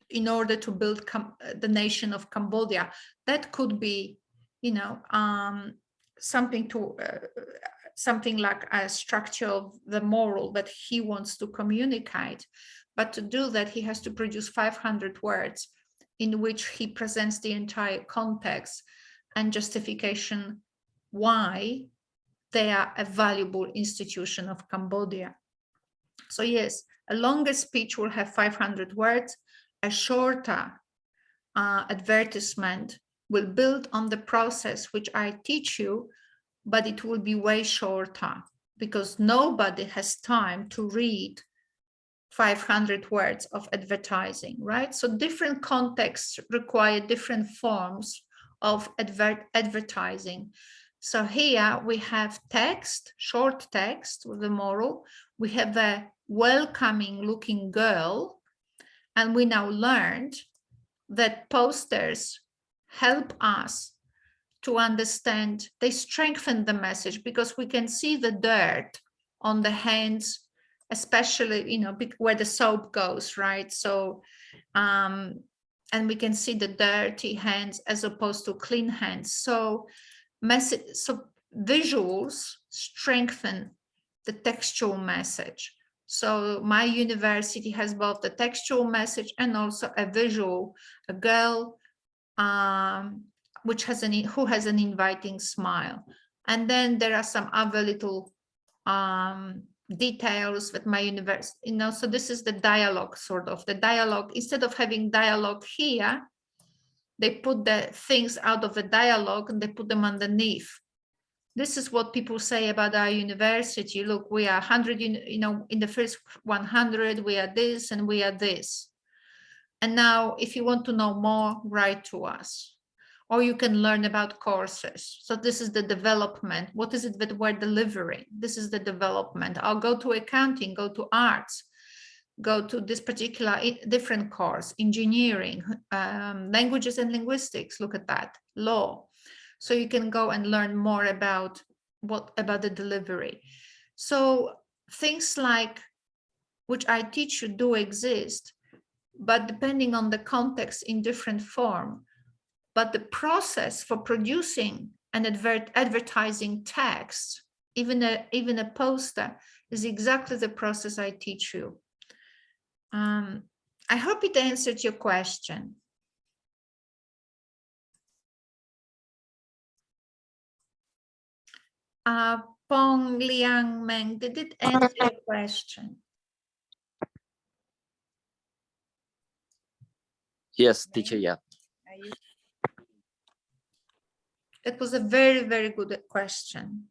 S3: in order to build the nation of Cambodia. That could be, you know, something like a structure of the moral that he wants to communicate. But to do that, he has to produce 500 words in which he presents the entire context and justification why they are a valuable institution of Cambodia. So yes, a longer speech will have 500 words. A shorter advertisement will build on the process which I teach you, but it will be way shorter because nobody has time to read 500 words of advertising, right? So different contexts require different forms of advertising. So here we have text, short text with the moral. We have a welcoming looking girl. And we now learned that posters help us to understand, they strengthen the message because we can see the dirt on the hands, especially, you know, where the soap goes, right? So, and we can see the dirty hands as opposed to clean hands. So visuals strengthen the textual message. So my university has both the textual message and also a visual, a girl who has an inviting smile. And then there are some other little details that my university, you know, so this is the dialogue, sort of the dialogue. Instead of having dialogue here, they put the things out of the dialogue and they put them underneath. This is what people say about our university. Look, we are 100, you know, in the first 100, we are this and we are this. And now if you want to know more, write to us. Or you can learn about courses. So this is the development. What is it that we're delivering? This is the development. I'll go to accounting, go to arts, go to this particular different course, engineering, languages and linguistics, look at that, law. So you can go and learn more about the delivery. So things like, which I teach you, do exist, but depending on the context in different form. But the process for producing an advertising text, even a poster, is exactly the process I teach you. I hope it answered your question. Pong Liang Meng, did it answer your question?
S8: Yes, teacher, yeah.
S3: It was a very, very good question.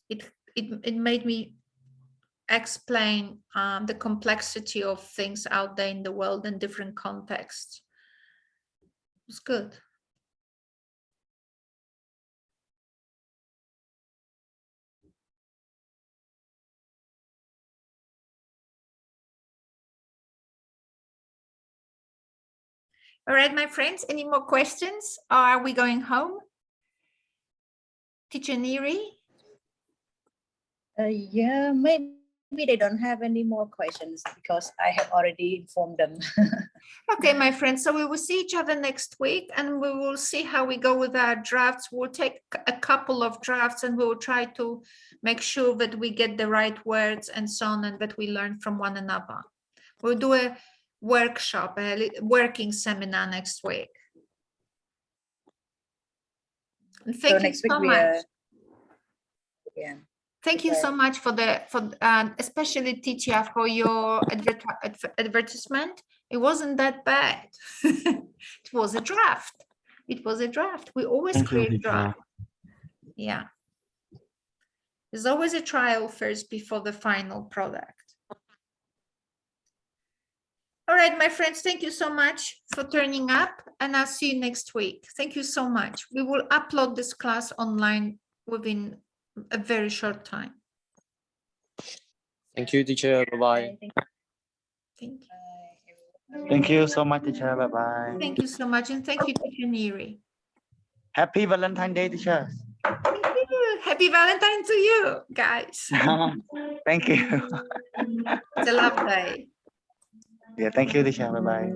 S3: It made me explain the complexity of things out there in the world in different contexts. It's good. All right, my friends, any more questions? Or are we going home? Teacher Neri?
S2: Yeah, maybe they don't have any more questions because I have already informed them.
S3: Okay, my friends, so we will see each other next week and we will see how we go with our drafts. We'll take a couple of drafts and we will try to make sure that we get the right words and so on and that we learn from one another. We'll do a workshop, a working seminar next week. And thank you
S2: next week
S3: so
S2: we
S3: much.
S2: are. Yeah.
S3: Thank you so much for especially Titia for your advertisement. It wasn't that bad. It was a draft. It was a draft. We always
S1: Thank you,
S3: create
S1: teacher.
S3: draft. Yeah. There's always a trial first before the final product. All right, my friends, thank you so much for turning up and I'll see you next week. Thank you so much. We will upload this class online within a very short time.
S8: Thank you, teacher. Bye-bye.
S3: Thank you.
S7: Thank you so much, teacher. Bye-bye.
S3: Thank you so much. And thank you, Teacher Neri.
S7: Happy Valentine's Day, teacher.
S3: Thank you. Happy Valentine to you, guys.
S7: Thank you.
S3: It's a love day.
S7: Yeah, thank you, teacher. Bye-bye.